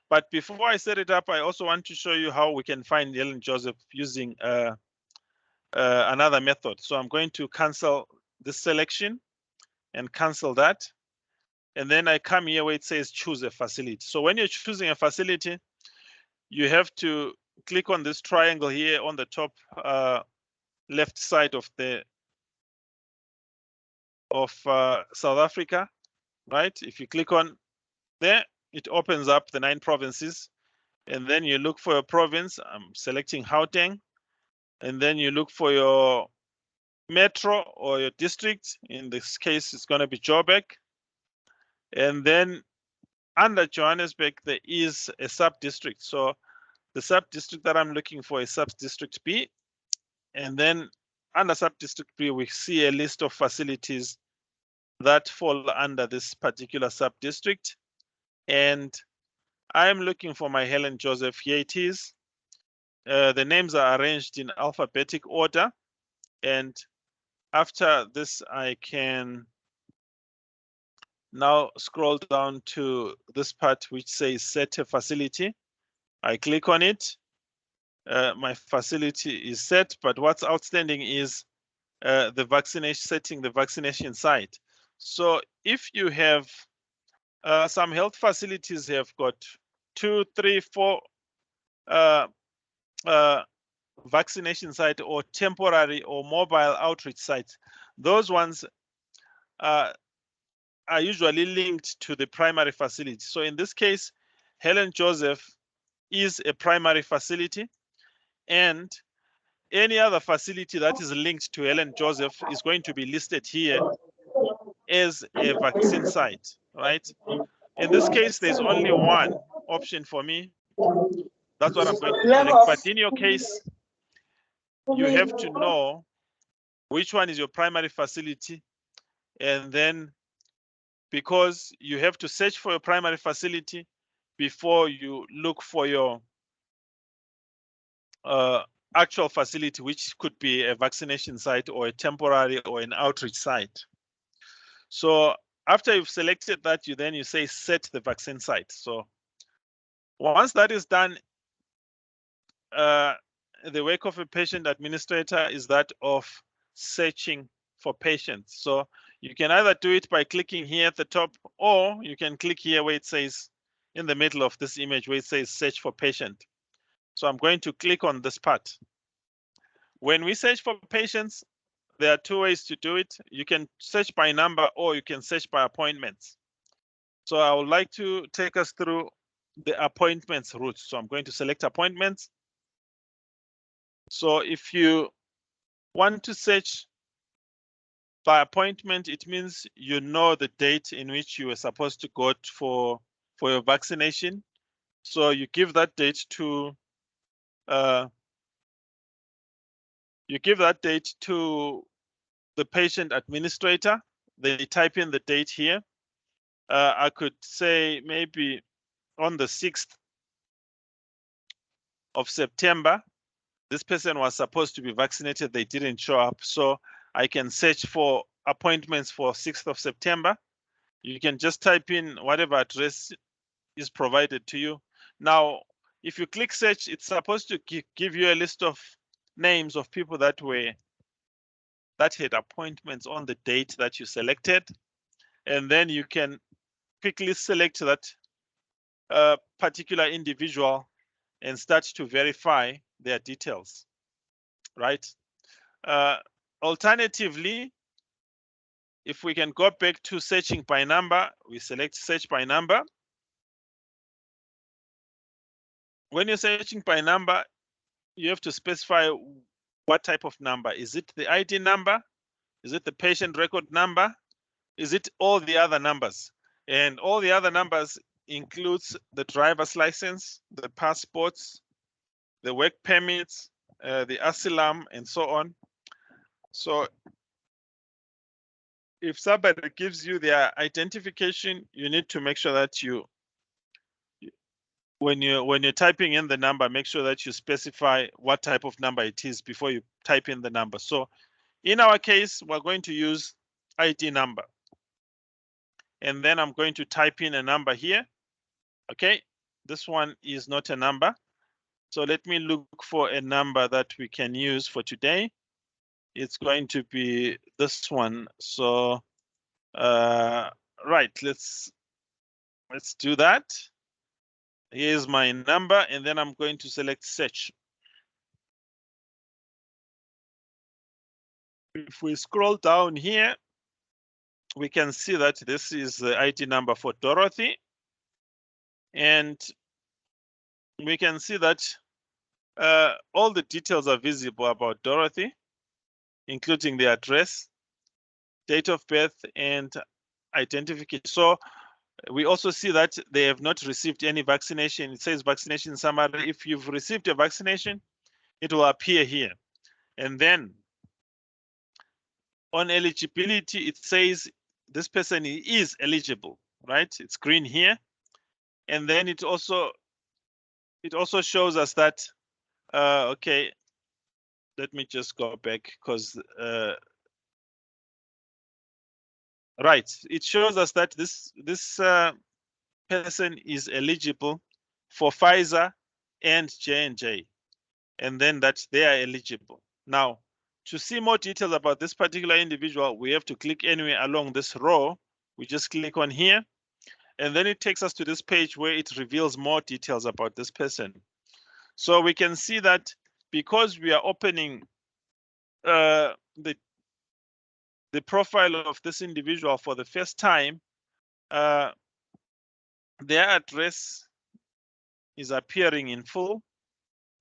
But before I set it up, I also want to show you how we can find Helen Joseph using another method. So I'm going to cancel this selection and cancel that. And then I come here where it says choose a facility. So when you're choosing a facility, you have to click on this triangle here on the top left side of South Africa, right? If you click on there, it opens up the 9 provinces, and then you look for your province. I'm selecting Gauteng, and then you look for your metro or your district. In this case, it's going to be Joburg. And then under Johannesburg, there is a sub-district. So the sub-district that I'm looking for is sub-district B. And then under sub-district B, we see a list of facilities that fall under this particular sub-district. And I'm looking for my Helen Joseph. Here it is. The names are arranged in alphabetic order. And after this, I can now scroll down to this part which says set a facility. I click on it. My facility is set, but what's outstanding is the vaccination, setting the vaccination site. So if you have some health facilities have got 2, 3, 4 vaccination site or temporary or mobile outreach sites, those ones are usually linked to the primary facility. So in this case, Helen Joseph is a primary facility, and any other facility that is linked to Helen Joseph is going to be listed here as a vaccine site, right? In this case, there's only one option for me. That's what I'm going to select. But in your case, you have to know which one is your primary facility. And then because you have to search for your primary facility before you look for your actual facility, which could be a vaccination site or a temporary or an outreach site. So after you've selected that, you say set the vaccine site. So once that is done, the work of a patient administrator is that of searching for patients. So you can either do it by clicking here at the top, or you can click here where it says in the middle of this image where it says search for patient. So I'm going to click on this part. When we search for patients, there are two ways to do it. You can search by number or you can search by appointments. So I would like to take us through the appointments route. So I'm going to select appointments. So if you want to search by appointment, it means you know the date in which you were supposed to go for your vaccination. So you give that date to the patient administrator. They type in the date here. I could say maybe on the 6th of September, this person was supposed to be vaccinated. They didn't show up. So I can search for appointments for 6th of September. You can just type in whatever address is provided to you. Now, if you click search, it's supposed to give you a list of names of people that had appointments on the date that you selected. And then you can quickly select that particular individual and start to verify their details, right? Alternatively, if we can go back to searching by number, we select search by number. When you're searching by number, you have to specify what type of number. Is it the ID number? Is it the patient record number? Is it all the other numbers? And all the other numbers includes the driver's license, the passports, the work permits, the asylum, and so on. So if somebody gives you their identification, you need to make sure that when you're typing in the number, make sure that you specify what type of number it is before you type in the number. So in our case, we're going to use ID number. And then I'm going to type in a number here. Okay, this one is not a number. So let me look for a number that we can use for today. It's going to be this one. So right, let's do that. Here's my number, and then I'm going to select search. If we scroll down here, we can see that this is the ID number for Dorothy. And we can see that all the details are visible about Dorothy, including the address, date of birth, and identification. So we also see that they have not received any vaccination. It says vaccination summary. If you've received a vaccination, it will appear here. And then on eligibility, it says this person is eligible, right? It's green here. And then it also shows us that, okay, let me just go back because, right, it shows us that this person is eligible for Pfizer and J&J, and then that they are eligible. Now, to see more details about this particular individual, we have to click anywhere along this row. We just click on here, and then it takes us to this page where it reveals more details about this person. So we can see that because we are opening the profile of this individual for the first time, their address is appearing in full.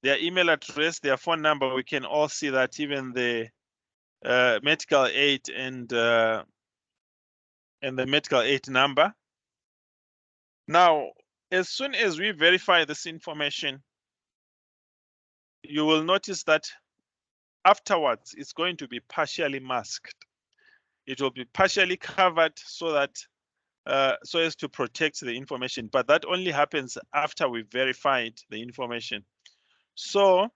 Their email address, their phone number, we can all see that, even the medical aid and the medical aid number. Now, as soon as we verify this information, you will notice that afterwards it's going to be partially masked. It will be partially covered so that so as to protect the information, but that only happens after we've verified the information. So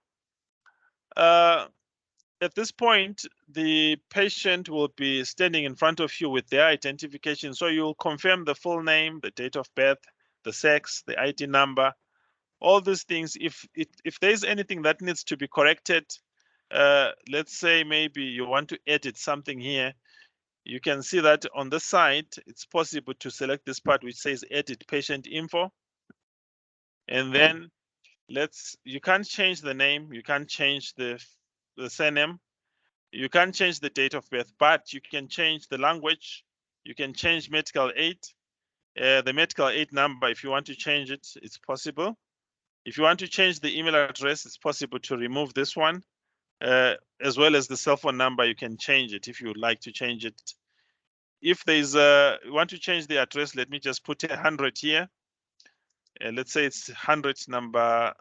at this point, the patient will be standing in front of you with their identification. So you'll confirm the full name, the date of birth, the sex, the ID number, all these things. If there's anything that needs to be corrected, let's say maybe you want to edit something here, you can see that on the side, it's possible to select this part which says edit patient info. And then you can't change the name, you can't change the the surname. You can't change the date of birth, but you can change the language. You can change medical aid. The medical aid number, if you want to change it, it's possible. If you want to change the email address, it's possible to remove this one. As well as the cell phone number, you can change it if you would like to change it. If there's you want to change the address, let me just put 100 here. Let's say it's 100 number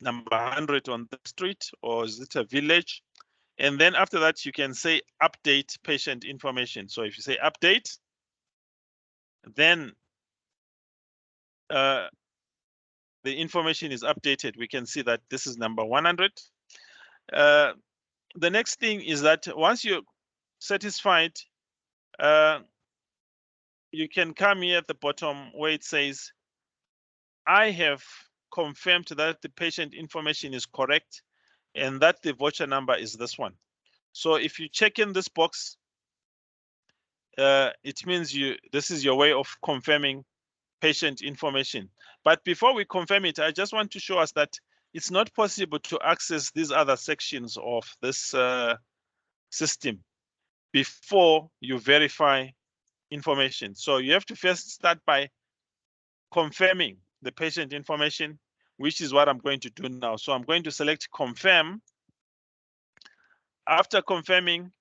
100 on the street, or is it a village? And then after that, you can say update patient information. So if you say update, then the information is updated. We can see that this is number 100. The next thing is that once you're satisfied, you can come here at the bottom where it says, I have confirmed that the patient information is correct and that the voucher number is this one. So if you check in this box, it means this is your way of confirming patient information. But before we confirm it, I just want to show us that it's not possible to access these other sections of this system before you verify information. So you have to first start by confirming the patient information, which is what I'm going to do now. So I'm going to select confirm. After confirming,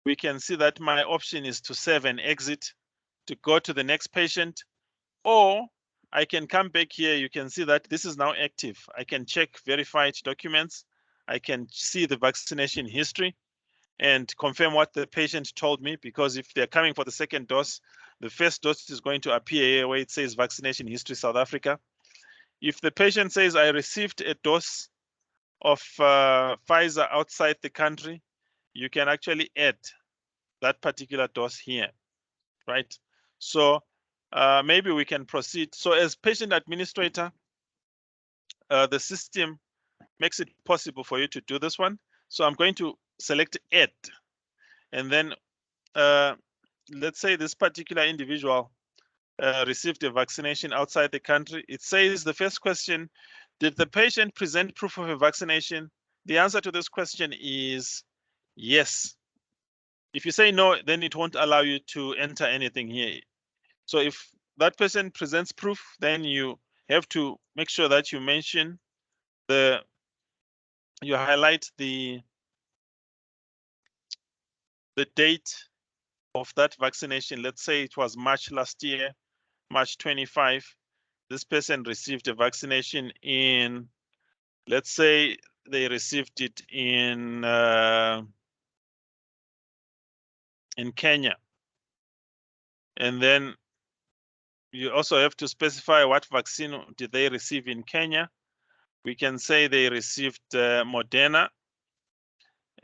we can see that my option is to save and exit to go to the next patient, or I can come back here. You can see that this is now active. I can check verified documents. I can see the vaccination history and confirm what the patient told me, because if they're coming for the second dose, the first dose is going to appear here where it says vaccination history South Africa. If the patient says I received a dose of Pfizer outside the country, you can actually add that particular dose here, right? So maybe we can proceed. So as patient administrator, the system makes it possible for you to do this one. So I'm going to select add, and then let's say this particular individual received a vaccination outside the country. It says the first question, did the patient present proof of a vaccination? The answer to this question is yes. If you say no, then it won't allow you to enter anything here. So if that person presents proof, then you have to make sure that you mention you highlight the date of that vaccination. Let's say it was March last year, March 25. This person received a vaccination in, let's say they received it in Kenya. And then you also have to specify what vaccine did they receive in Kenya. We can say they received Moderna.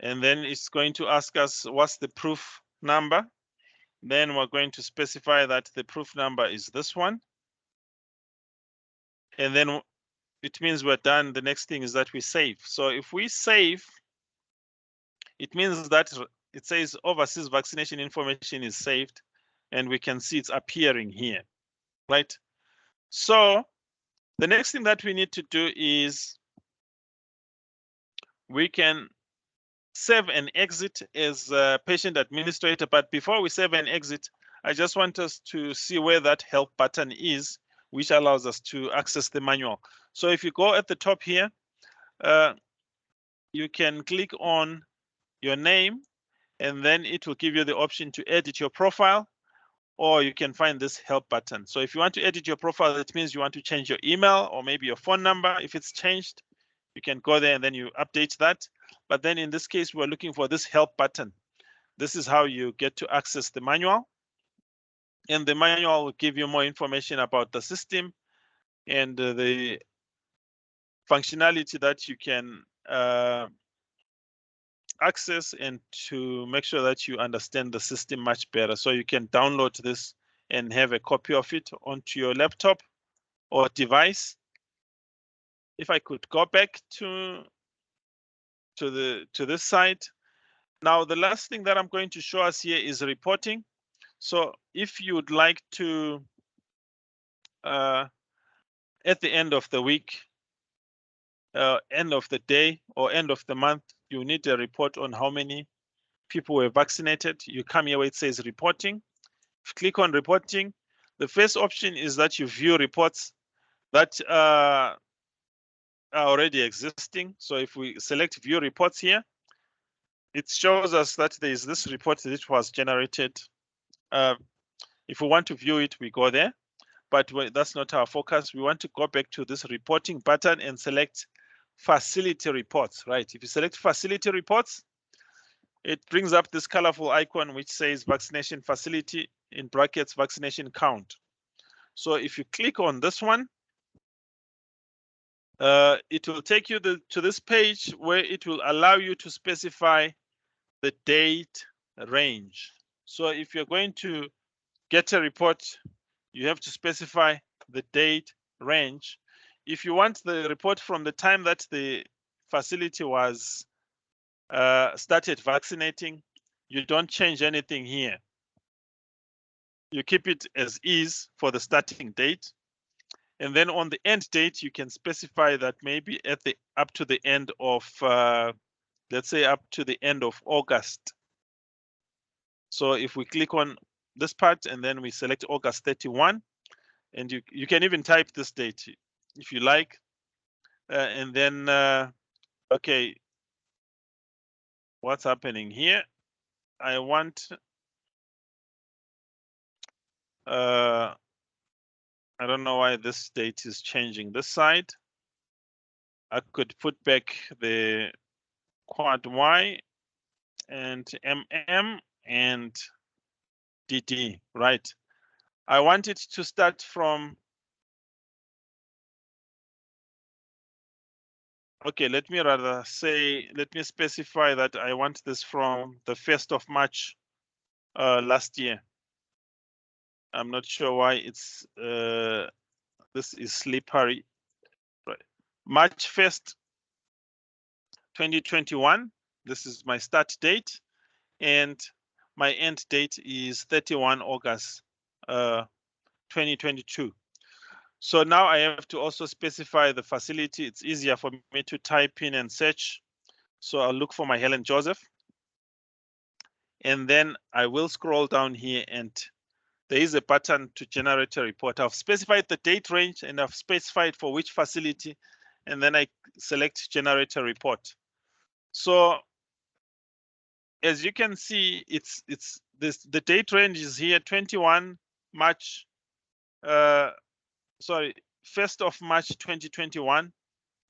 And then it's going to ask us what's the proof number. Then we're going to specify that the proof number is this one. And then it means we're done. The next thing is that we save. So if we save, it means that it says overseas vaccination information is saved, and we can see it's appearing here, right? So the next thing that we need to do is we can save and exit as a patient administrator. But before we save and exit, I just want us to see where that help button is, which allows us to access the manual. So if you go at the top here, you can click on your name, and then it will give you the option to edit your profile, or you can find this help button. So if you want to edit your profile, that means you want to change your email or maybe your phone number. If it's changed, you can go there and then you update that. But then in this case, we're looking for this help button. This is how you get to access the manual. And the manual will give you more information about the system and the functionality that you can access, and to make sure that you understand the system much better. So you can download this and have a copy of it onto your laptop or device. If I could go back to this site. Now, the last thing that I'm going to show us here is reporting. So if you would like to, at the end of the week, end of the day or end of the month, you need a report on how many people were vaccinated. You come here where it says reporting. Click on reporting. The first option is that you view reports that are already existing. So if we select view reports here, it shows us that there is this report that was generated. If we want to view it, we go there, but that's not our focus. We want to go back to this reporting button and select facility reports, right? If you select facility reports, it brings up this colorful icon which says vaccination facility in brackets vaccination count. So if you click on this one, it will take you to this page where it will allow you to specify the date range. So if you're going to get a report, you have to specify the date range. If you want the report from the time that the facility was started vaccinating, you don't change anything here. You keep it as is for the starting date. And then on the end date, you can specify that maybe at the up to the end of, let's say up to the end of August. So if we click on this part and then we select August 31, and you can even type this date if you like. And then, okay, what's happening here? I want, I don't know why this date is changing this side. I could put back the quad Y and MM and DD, right? I want it to start from, okay, let me rather say, let me specify that I want this from the 1st of March last year. I'm not sure why it's, this is slippery. Right. March 1st, 2021, this is my start date, and my end date is 31 August 2022. So now I have to also specify the facility. It's easier for me to type in and search. So I'll look for my Helen Joseph. And then I will scroll down here and there is a button to generate a report. I've specified the date range and I've specified for which facility, and then I select generate a report. So as you can see, the date range is here, 21 March, sorry, 1st of March 2021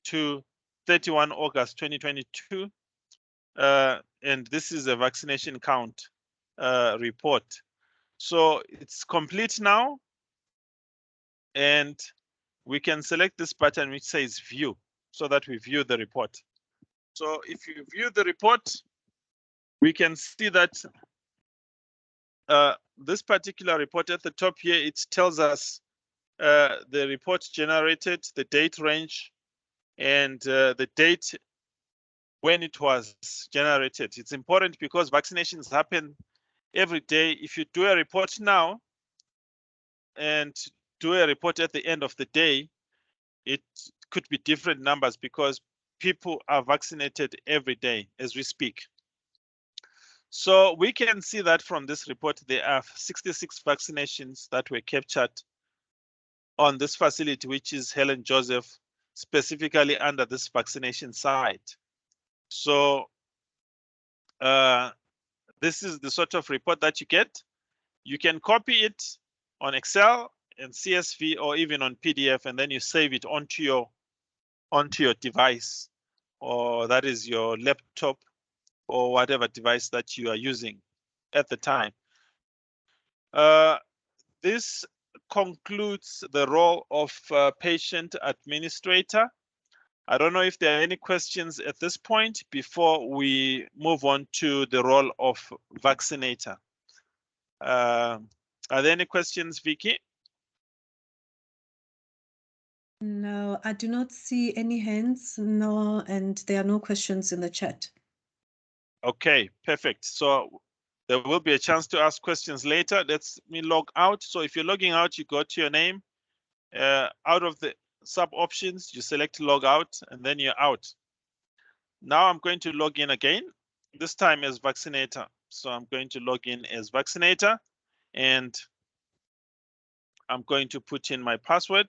to 31 August 2022. And this is a vaccination count report. So it's complete now. And we can select this button which says view so that we view the report. So if you view the report, we can see that this particular report at the top here, it tells us the report generated, the date range, and the date when it was generated. It's important because vaccinations happen every day. If you do a report now and do a report at the end of the day, it could be different numbers because people are vaccinated every day as we speak. So we can see that from this report, there are 66 vaccinations that were captured on this facility, which is Helen Joseph, specifically under this vaccination site. So this is the sort of report that you get. You can copy it on Excel and CSV or even on PDF, and then you save it onto your device, or that is your laptop or whatever device that you are using at the time. This concludes the role of patient administrator. I don't know if there are any questions at this point before we move on to the role of vaccinator. Are there any questions, Vicky? No, I do not see any hands, no, and there are no questions in the chat. Okay, perfect. So there will be a chance to ask questions later. Let me log out. So if you're logging out, you go to your name. Out of the sub options, you select log out, and then you're out. Now I'm going to log in again, this time as vaccinator. So I'm going to log in as vaccinator, and I'm going to put in my password,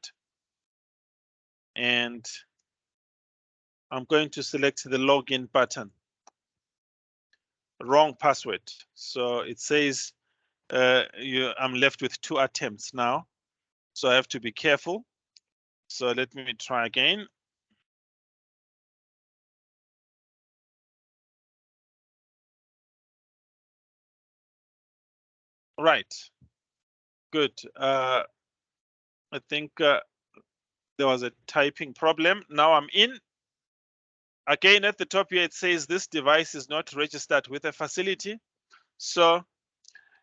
and I'm going to select the login button. Wrong password. So it says I'm left with 2 attempts now. So I have to be careful. So let me try again. Right. Good. I think there was a typing problem. Now I'm in. Again, at the top here, it says this device is not registered with a facility. So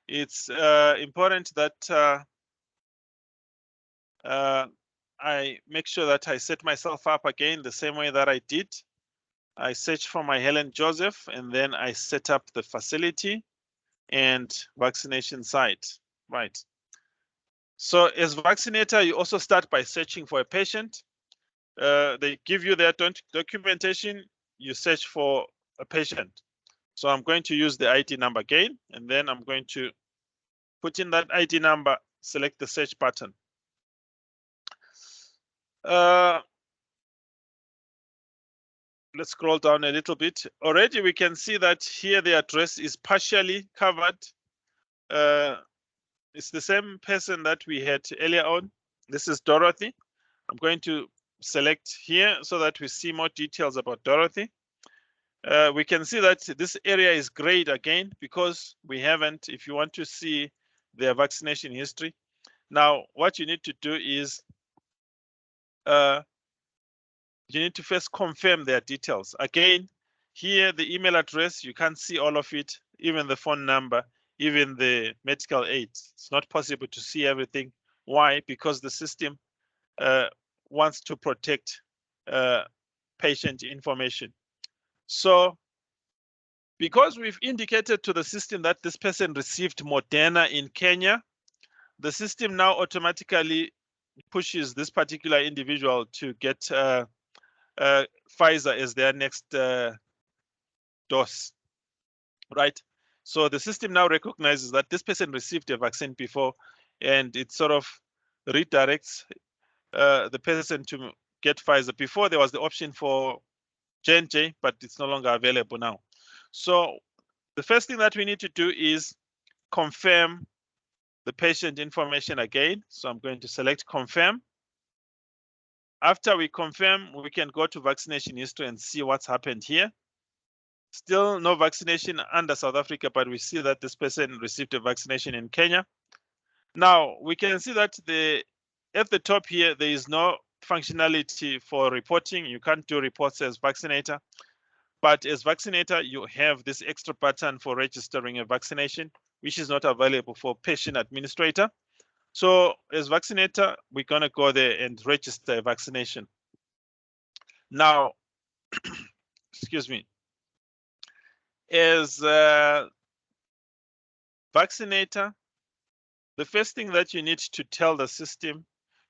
it's important that I make sure that I set myself up again the same way that I did. I search for my Helen Joseph, and then I set up the facility and vaccination site. Right. So as vaccinator, you also start by searching for a patient. They give you their documentation, you search for a patient. So I'm going to use the ID number again, and then I'm going to put in that ID number, select the search button. Let's scroll down a little bit. Already we can see that here the address is partially covered. It's the same person that we had earlier on. This is Dorothy. I'm going to select here so that we see more details about Dorothy. We can see that this area is grayed again because we haven't, if you want to see their vaccination history. Now, what you need to do is you need to first confirm their details. Again, here the email address, you can't see all of it, even the phone number, even the medical aid. It's not possible to see everything. Why? Because the system wants to protect patient information. So because we've indicated to the system that this person received Moderna in Kenya, the system now automatically pushes this particular individual to get Pfizer as their next dose, right? So the system now recognizes that this person received a vaccine before, and it sort of redirects the person to get Pfizer. Before there was the option for J&J, but it's no longer available now. So the first thing that we need to do is confirm the patient information again. So I'm going to select confirm. After we confirm, we can go to vaccination history and see what's happened here. Still no vaccination under South Africa, but we see that this person received a vaccination in Kenya. Now we can see that at the top here, there is no functionality for reporting. You can't do reports as vaccinator, but as vaccinator, you have this extra button for registering a vaccination, which is not available for patient administrator. So as vaccinator, we're gonna go there and register a vaccination. Now, excuse me, as a vaccinator, the first thing that you need to tell the system,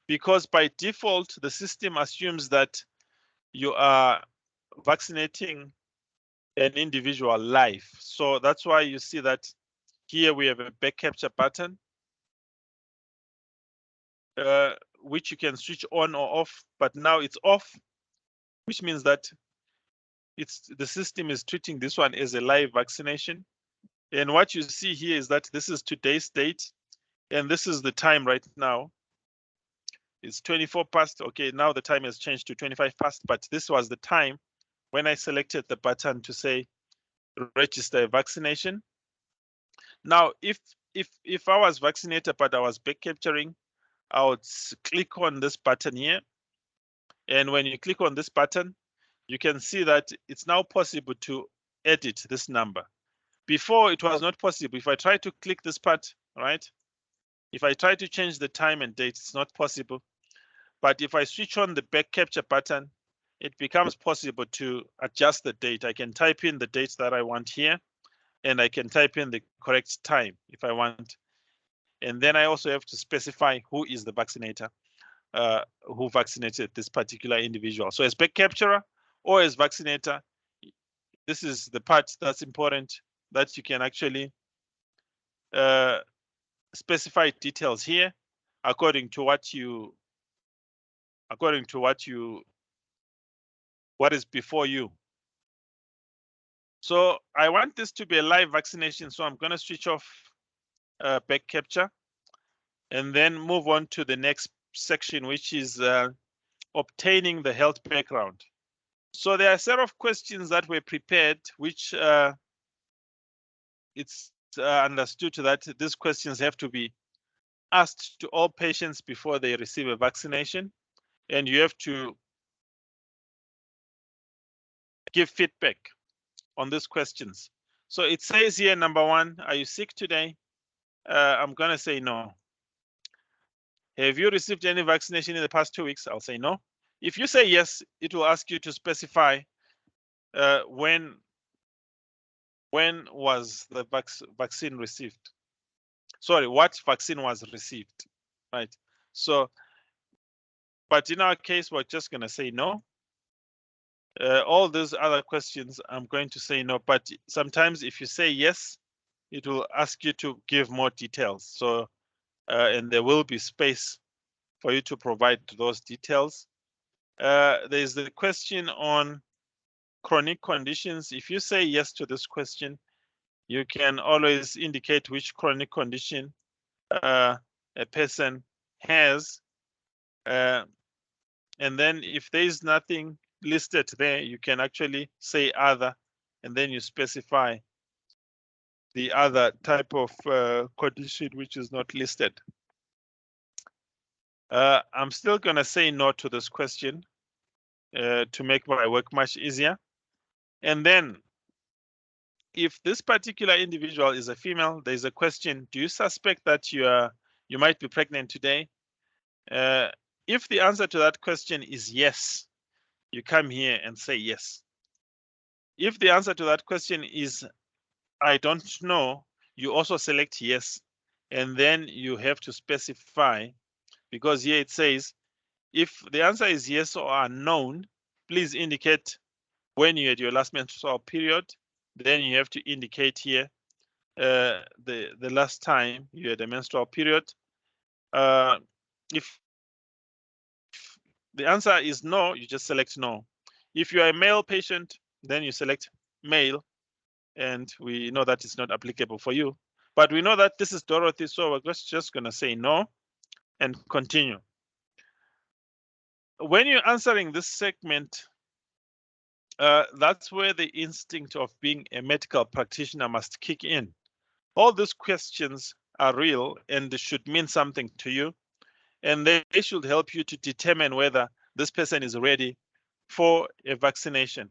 because by default, the system assumes that you are vaccinating an individual live. So that's why you see that here we have a back capture button, which you can switch on or off, but now it's off, which means that the system is treating this one as a live vaccination. And what you see here is that this is today's date, and this is the time right now. It's 24 past. Okay, now the time has changed to 25 past, but this was the time when I selected the button to say register a vaccination. Now, if I was vaccinated but I was back capturing, I would click on this button here. And when you click on this button, you can see that it's now possible to edit this number. Before it was not possible. If I try to click this part, right? If I try to change the time and date, it's not possible. But if I switch on the back capture button, it becomes possible to adjust the date. I can type in the dates that I want here, and I can type in the correct time if I want. And then I also have to specify who is the vaccinator. who vaccinated this particular individual. So as back capturer or as vaccinator, this is the part that's important, that you can actually specify details here according to what is before you. So I want this to be a live vaccination, so I'm going to switch off back capture and then move on to the next section, which is obtaining the health background. So there are a set of questions that were prepared, which it's understood that these questions have to be asked to all patients before they receive a vaccination, and you have to give feedback on these questions. So it says here, number 1, are you sick today? I'm going to say no. Have you received any vaccination in the past 2 weeks? I'll say no. If you say yes, it will ask you to specify when was the vaccine received. Sorry, what vaccine was received, right? So, but in our case, we're just going to say no. All those other questions, I'm going to say no, but sometimes if you say yes, it will ask you to give more details. So, and there will be space for you to provide those details. There's the question on chronic conditions. If you say yes to this question, you can always indicate which chronic condition a person has. And then if there is nothing listed there, you can actually say other, and then you specify the other type of condition which is not listed. I'm still going to say no to this question to make my work much easier. And then if this particular individual is a female, there's a question, do you suspect that you might be pregnant today? If the answer to that question is yes, you come here and say yes. If the answer to that question is I don't know, you also select yes, and then you have to specify, because here it says, if the answer is yes or unknown, please indicate when you had your last menstrual period. Then you have to indicate here the last time you had a menstrual period. If the answer is no, you just select no. If you are a male patient, then you select male, and we know that it's not applicable for you. But we know that this is Dorothy, so we're just going to say no and continue. When you're answering this segment, that's where the instinct of being a medical practitioner must kick in. All these questions are real and they should mean something to you, and they should help you to determine whether this person is ready for a vaccination.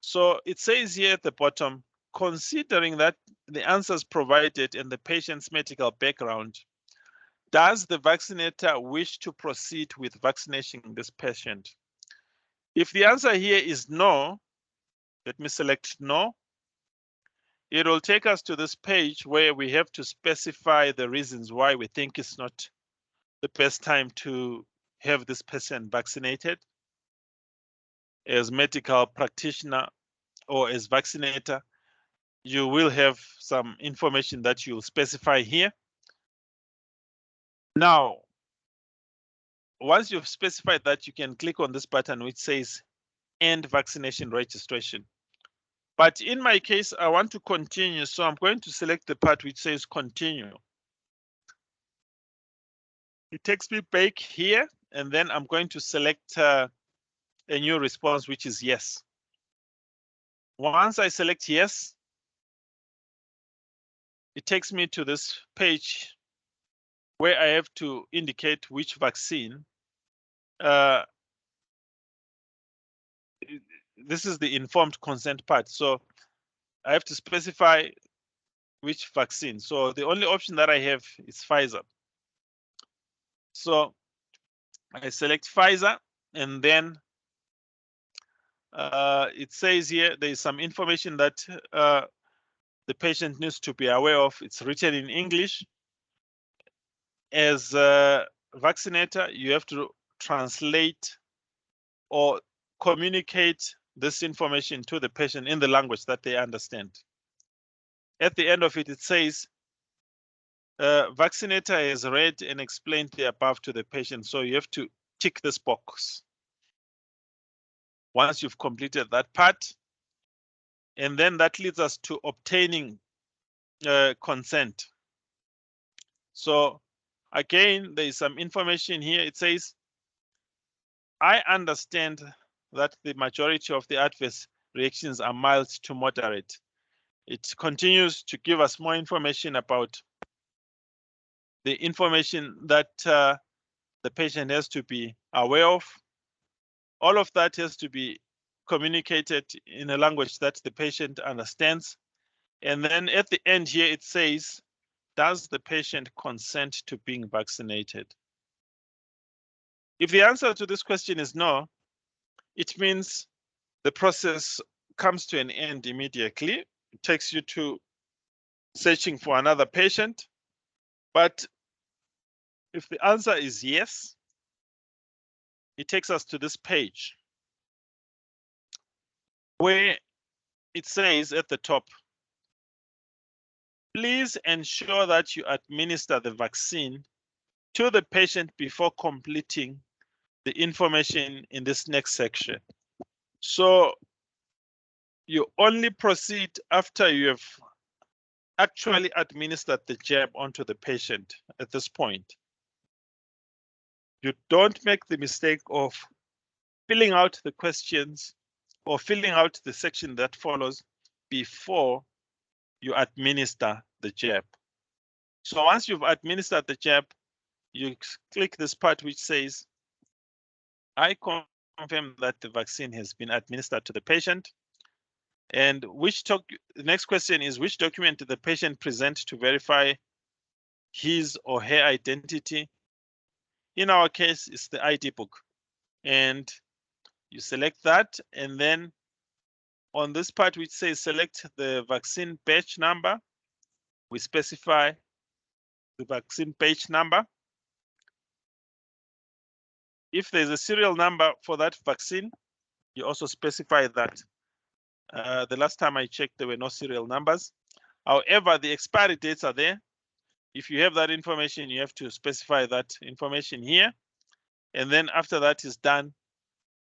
So it says here at the bottom, considering that the answers provided and the patient's medical background, does the vaccinator wish to proceed with vaccinating this patient? If the answer here is no, let me select no. It will take us to this page where we have to specify the reasons why we think it's not the best time to have this person vaccinated. As medical practitioner or as vaccinator, you will have some information that you'll specify here. Now, once you've specified that, you can click on this button which says End Vaccination Registration. But in my case, I want to continue, so I'm going to select the part which says Continue. It takes me back here, and then I'm going to select a new response, which is yes. Once I select yes, it takes me to this page where I have to indicate which vaccine. This is the informed consent part. So I have to specify which vaccine. So the only option that I have is Pfizer. So I select Pfizer, and then it says here there is some information that the patient needs to be aware of. It's written in English. As a vaccinator, you have to translate or communicate this information to the patient in the language that they understand. At the end of it, it says, vaccinator has read and explained the above to the patient. So you have to tick this box. Once you've completed that part, and then that leads us to obtaining consent. So again, there is some information here. It says, I understand that the majority of the adverse reactions are mild to moderate. It continues to give us more information about the information that the patient has to be aware of. All of that has to be communicated in a language that the patient understands. And then at the end here, it says, does the patient consent to being vaccinated? If the answer to this question is no, it means the process comes to an end immediately. It takes you to searching for another patient. But if the answer is yes, it takes us to this page where it says at the top, please ensure that you administer the vaccine to the patient before completing the information in this next section. So you only proceed after you have actually administered the jab onto the patient at this point. You don't make the mistake of filling out the questions or filling out the section that follows before you administer the jab. So once you've administered the jab, you click this part which says, I confirm that the vaccine has been administered to the patient. And the next question is, which document did the patient present to verify his or her identity? In our case, it's the ID book. And you select that, and then on this part which says select the vaccine batch number, we specify the vaccine batch number. If there's a serial number for that vaccine, you also specify that. The last time I checked, there were no serial numbers. However, the expiry dates are there. If you have that information, you have to specify that information here. And then after that is done,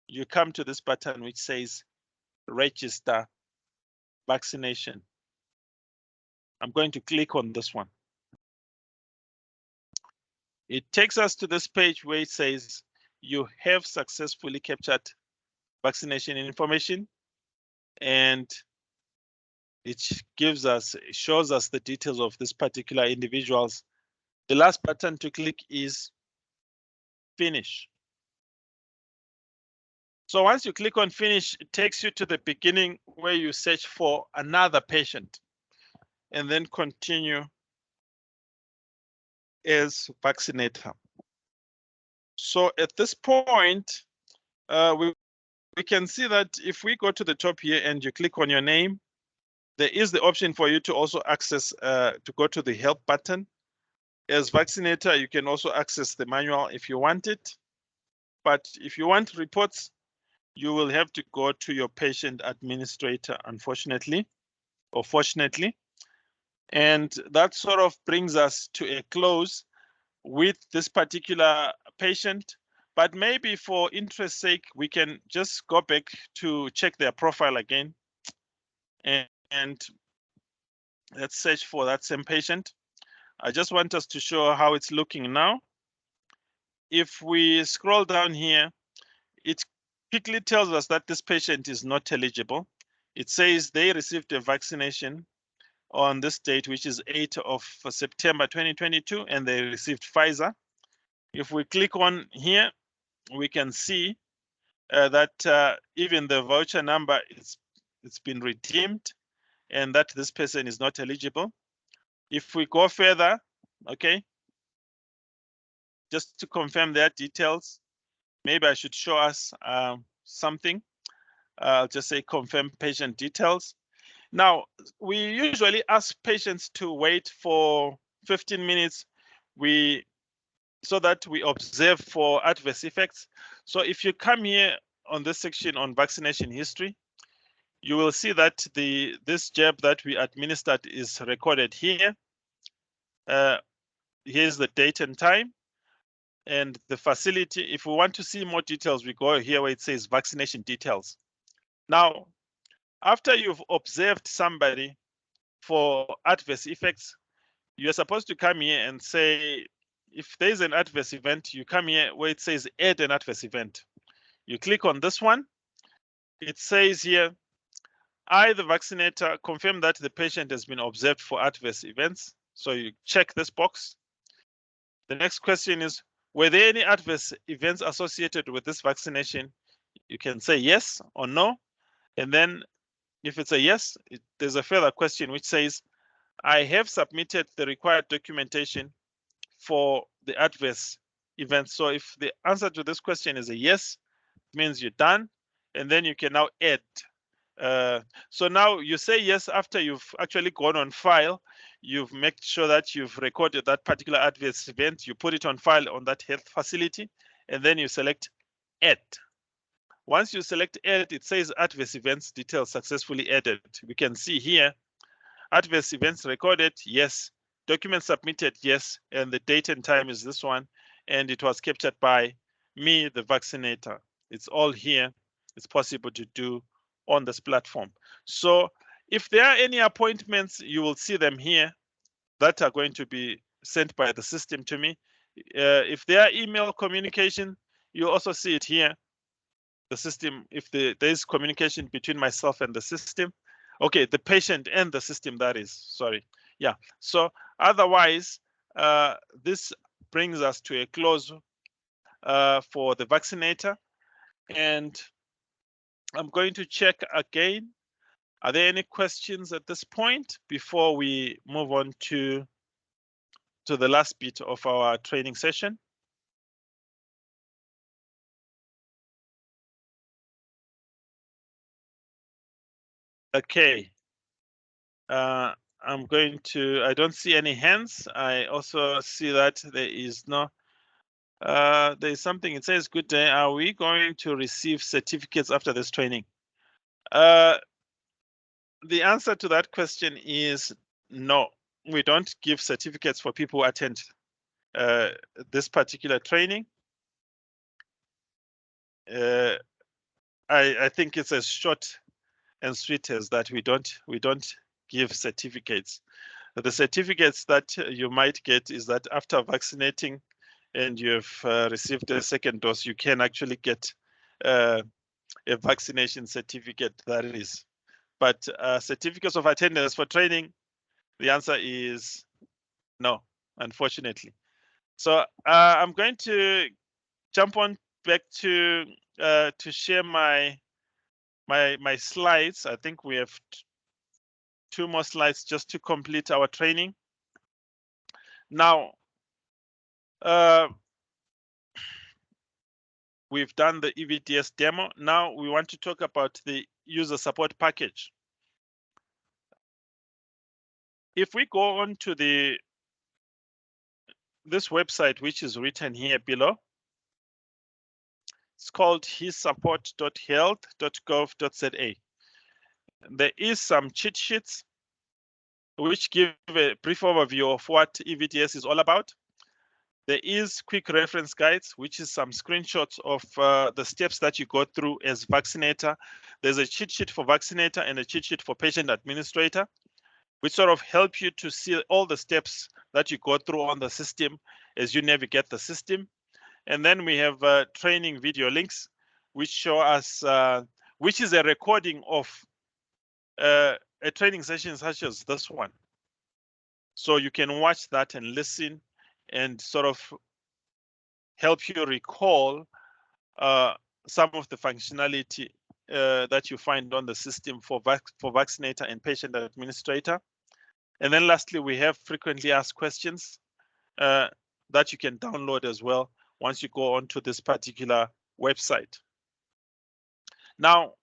you come to this button which says register vaccination. I'm going to click on this one. It takes us to this page where it says you have successfully captured vaccination information, and it shows us the details of this particular individuals. The last button to click is finish. So once you click on finish, it takes you to the beginning where you search for another patient and then continue as vaccinator. So at this point, we can see that if we go to the top here and you click on your name, there is the option for you to also access, to go to the help button. As vaccinator, you can also access the manual if you want it. But if you want reports, you will have to go to your patient administrator, unfortunately, or fortunately. And that sort of brings us to a close with this particular patient. But maybe for interest's sake, we can just go back to check their profile again. And let's search for that same patient. I just want us to show how it's looking now. If we scroll down here, it quickly tells us that this patient is not eligible. It says they received a vaccination on this date, which is 8th of September 2022, and they received Pfizer. If we click on here, we can see that even the voucher number it's been redeemed, and that this person is not eligible. If we go further, okay, just to confirm their details, maybe I should show us something. I'll just say confirm patient details. Now, we usually ask patients to wait for 15 minutes. We so that we observe for adverse effects. So if you come here on this section on vaccination history, you will see that this jab that we administered is recorded here. Here's the date and time and the facility. If we want to see more details, we go here where it says vaccination details. Now, after you've observed somebody for adverse effects, you're supposed to come here and say, if there's an adverse event, you come here where it says add an adverse event. You click on this one. It says here, I, the vaccinator, confirm that the patient has been observed for adverse events. So you check this box. The next question is, were there any adverse events associated with this vaccination? You can say yes or no. And then if it's a yes, there's a further question which says, I have submitted the required documentation for the adverse events. So if the answer to this question is a yes, it means you're done. And then you can now add. So now you say yes after you've actually gone on file, you've made sure that you've recorded that particular adverse event, you put it on file on that health facility, and then you select add. Once you select add, it says adverse events details successfully added. We can see here, adverse events recorded, yes. Document submitted, yes. And the date and time is this one. And it was captured by me, the vaccinator. It's all here. It's possible to do on this platform. So if there are any appointments, you will see them here that are going to be sent by the system to me. If there are email communication, you also see it here. The system, if there is communication between myself and the system. Okay, the patient and the system, that is, sorry. Yeah, so otherwise, this brings us to a close for the vaccinator. And I'm going to check again. Are there any questions at this point before we move on to the last bit of our training session? Okay. I'm going to, I don't see any hands. I also see that there is no, there is something, it says, good day. Are we going to receive certificates after this training? The answer to that question is no. We don't give certificates for people who attend this particular training. I think it's as short and sweet as that. We don't give certificates. The certificates that you might get is that after vaccinating and you've received a second dose, you can actually get a vaccination certificate, that is. But certificates of attendance for training, the answer is no, unfortunately. So I'm going to jump on back to share my slides. I think we have two more slides just to complete our training. Now, we've done the EVDS demo. Now we want to talk about the user support package. If we go on to this website, which is written here below, it's called hissupport.health.gov.za. There is some cheat sheets which give a brief overview of what EVDS is all about. There is quick reference guides, which is some screenshots of the steps that you go through as vaccinator. There's a cheat sheet for vaccinator and a cheat sheet for patient administrator, which sort of help you to see all the steps that you go through on the system as you navigate the system. And then we have training video links, which show us, which is a recording of a training session such as this one. So you can watch that and listen and sort of help you recall some of the functionality that you find on the system for vaccinator and patient administrator. And then lastly, we have frequently asked questions that you can download as well once you go onto this particular website. Now,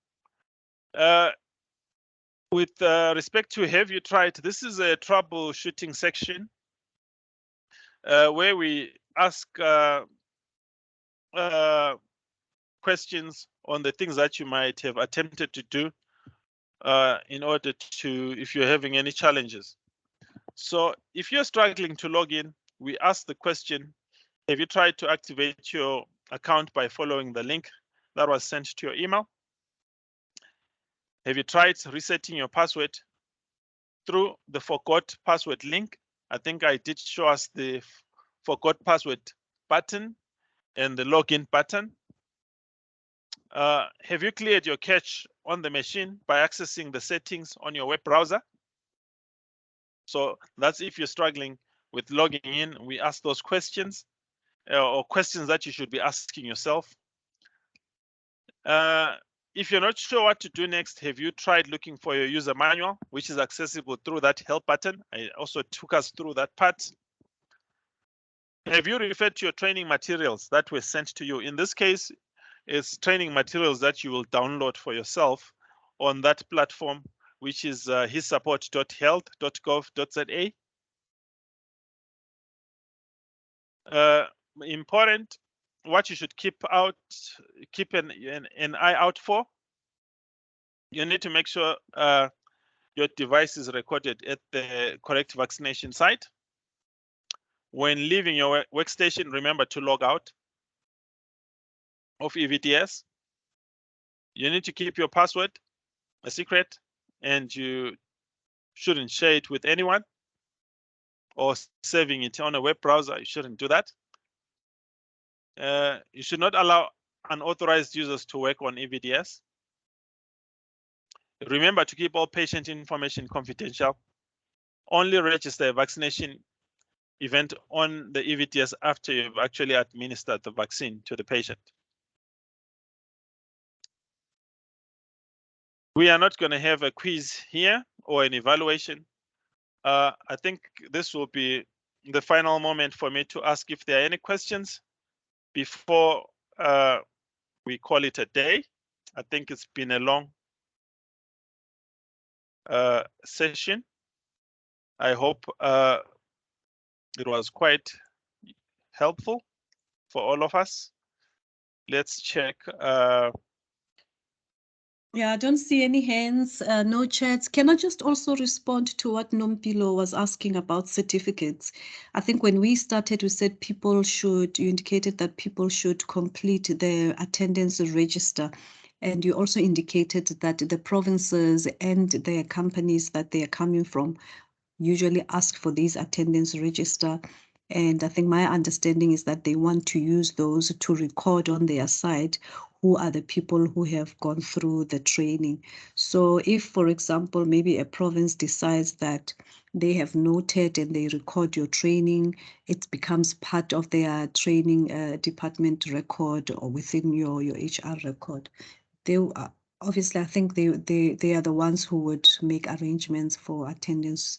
with respect to have you tried, this is a troubleshooting section where we ask questions on the things that you might have attempted to do in order to, if you're having any challenges. So if you're struggling to log in, we ask the question, have you tried to activate your account by following the link that was sent to your email? Have you tried resetting your password through the forgot password link? I think I did show us the forgot password button and the login button. Have you cleared your cache on the machine by accessing the settings on your web browser? So that's if you're struggling with logging in, we ask those questions or questions that you should be asking yourself. If you're not sure what to do next, have you tried looking for your user manual, which is accessible through that help button? I also took us through that part. Have you referred to your training materials that were sent to you? In this case, it's training materials that you will download for yourself on that platform, which is hissupport.health.gov.za. Important, what you should keep an eye out for. You need to make sure your device is recorded at the correct vaccination site. When leaving your workstation, remember to log out of EVDS. You need to keep your password a secret, and you shouldn't share it with anyone or saving it on a web browser. You shouldn't do that. You should not allow unauthorized users to work on EVDS. Remember to keep all patient information confidential. Only register a vaccination event on the EVDS after you've actually administered the vaccine to the patient. We are not going to have a quiz here or an evaluation. I think this will be the final moment for me to ask if there are any questions before we call it a day. I think it's been a long session. I hope it was quite helpful for all of us. Let's check. Yeah, I don't see any hands, no chats. Can I just also respond to what Nompilo was asking about certificates? I think when we started, we said people should, you indicated that people should complete their attendance register. And you also indicated that the provinces and their companies that they are coming from usually ask for these attendance register. And I think my understanding is that they want to use those to record on their side who are the people who have gone through the training. So if, for example, maybe a province decides that they have noted and they record your training, it becomes part of their training department record or within your HR record. They obviously, I think they are the ones who would make arrangements for attendance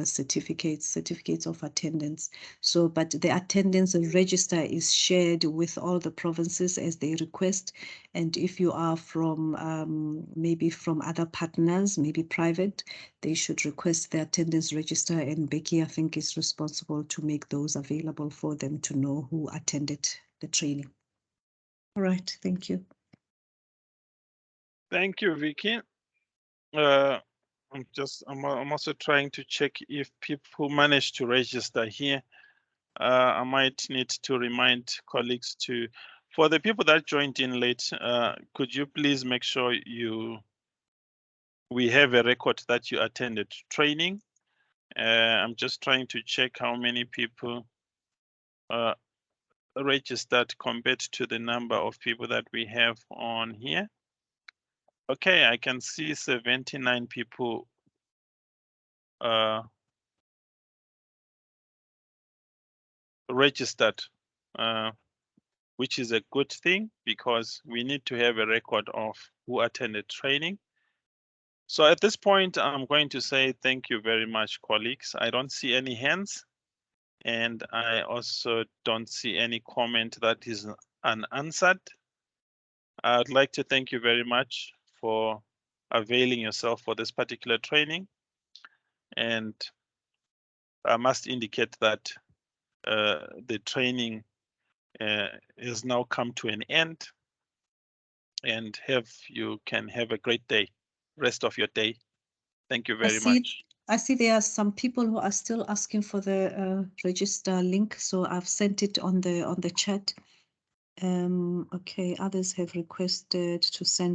certificates of attendance. So, but the attendance register is shared with all the provinces as they request. And if you are from maybe from other partners, maybe private, they should request the attendance register. And Becky, I think, is responsible to make those available for them to know who attended the training. All right, thank you. Thank you, Vicky. I'm also trying to check if people managed to register here. I might need to remind colleagues to, for the people that joined in late, could you please make sure we have a record that you attended training? I'm just trying to check how many people registered compared to the number of people that we have on here. Okay, I can see 79 people registered, which is a good thing because we need to have a record of who attended training. So at this point, I'm going to say thank you very much, colleagues. I don't see any hands, and I also don't see any comment that is unanswered. I'd like to thank you very much for availing yourself for this particular training. And I must indicate that the training has now come to an end, and you can have a great day, rest of your day. Thank you very much. I see there are some people who are still asking for the register link, so I've sent it on the chat. Okay, others have requested to send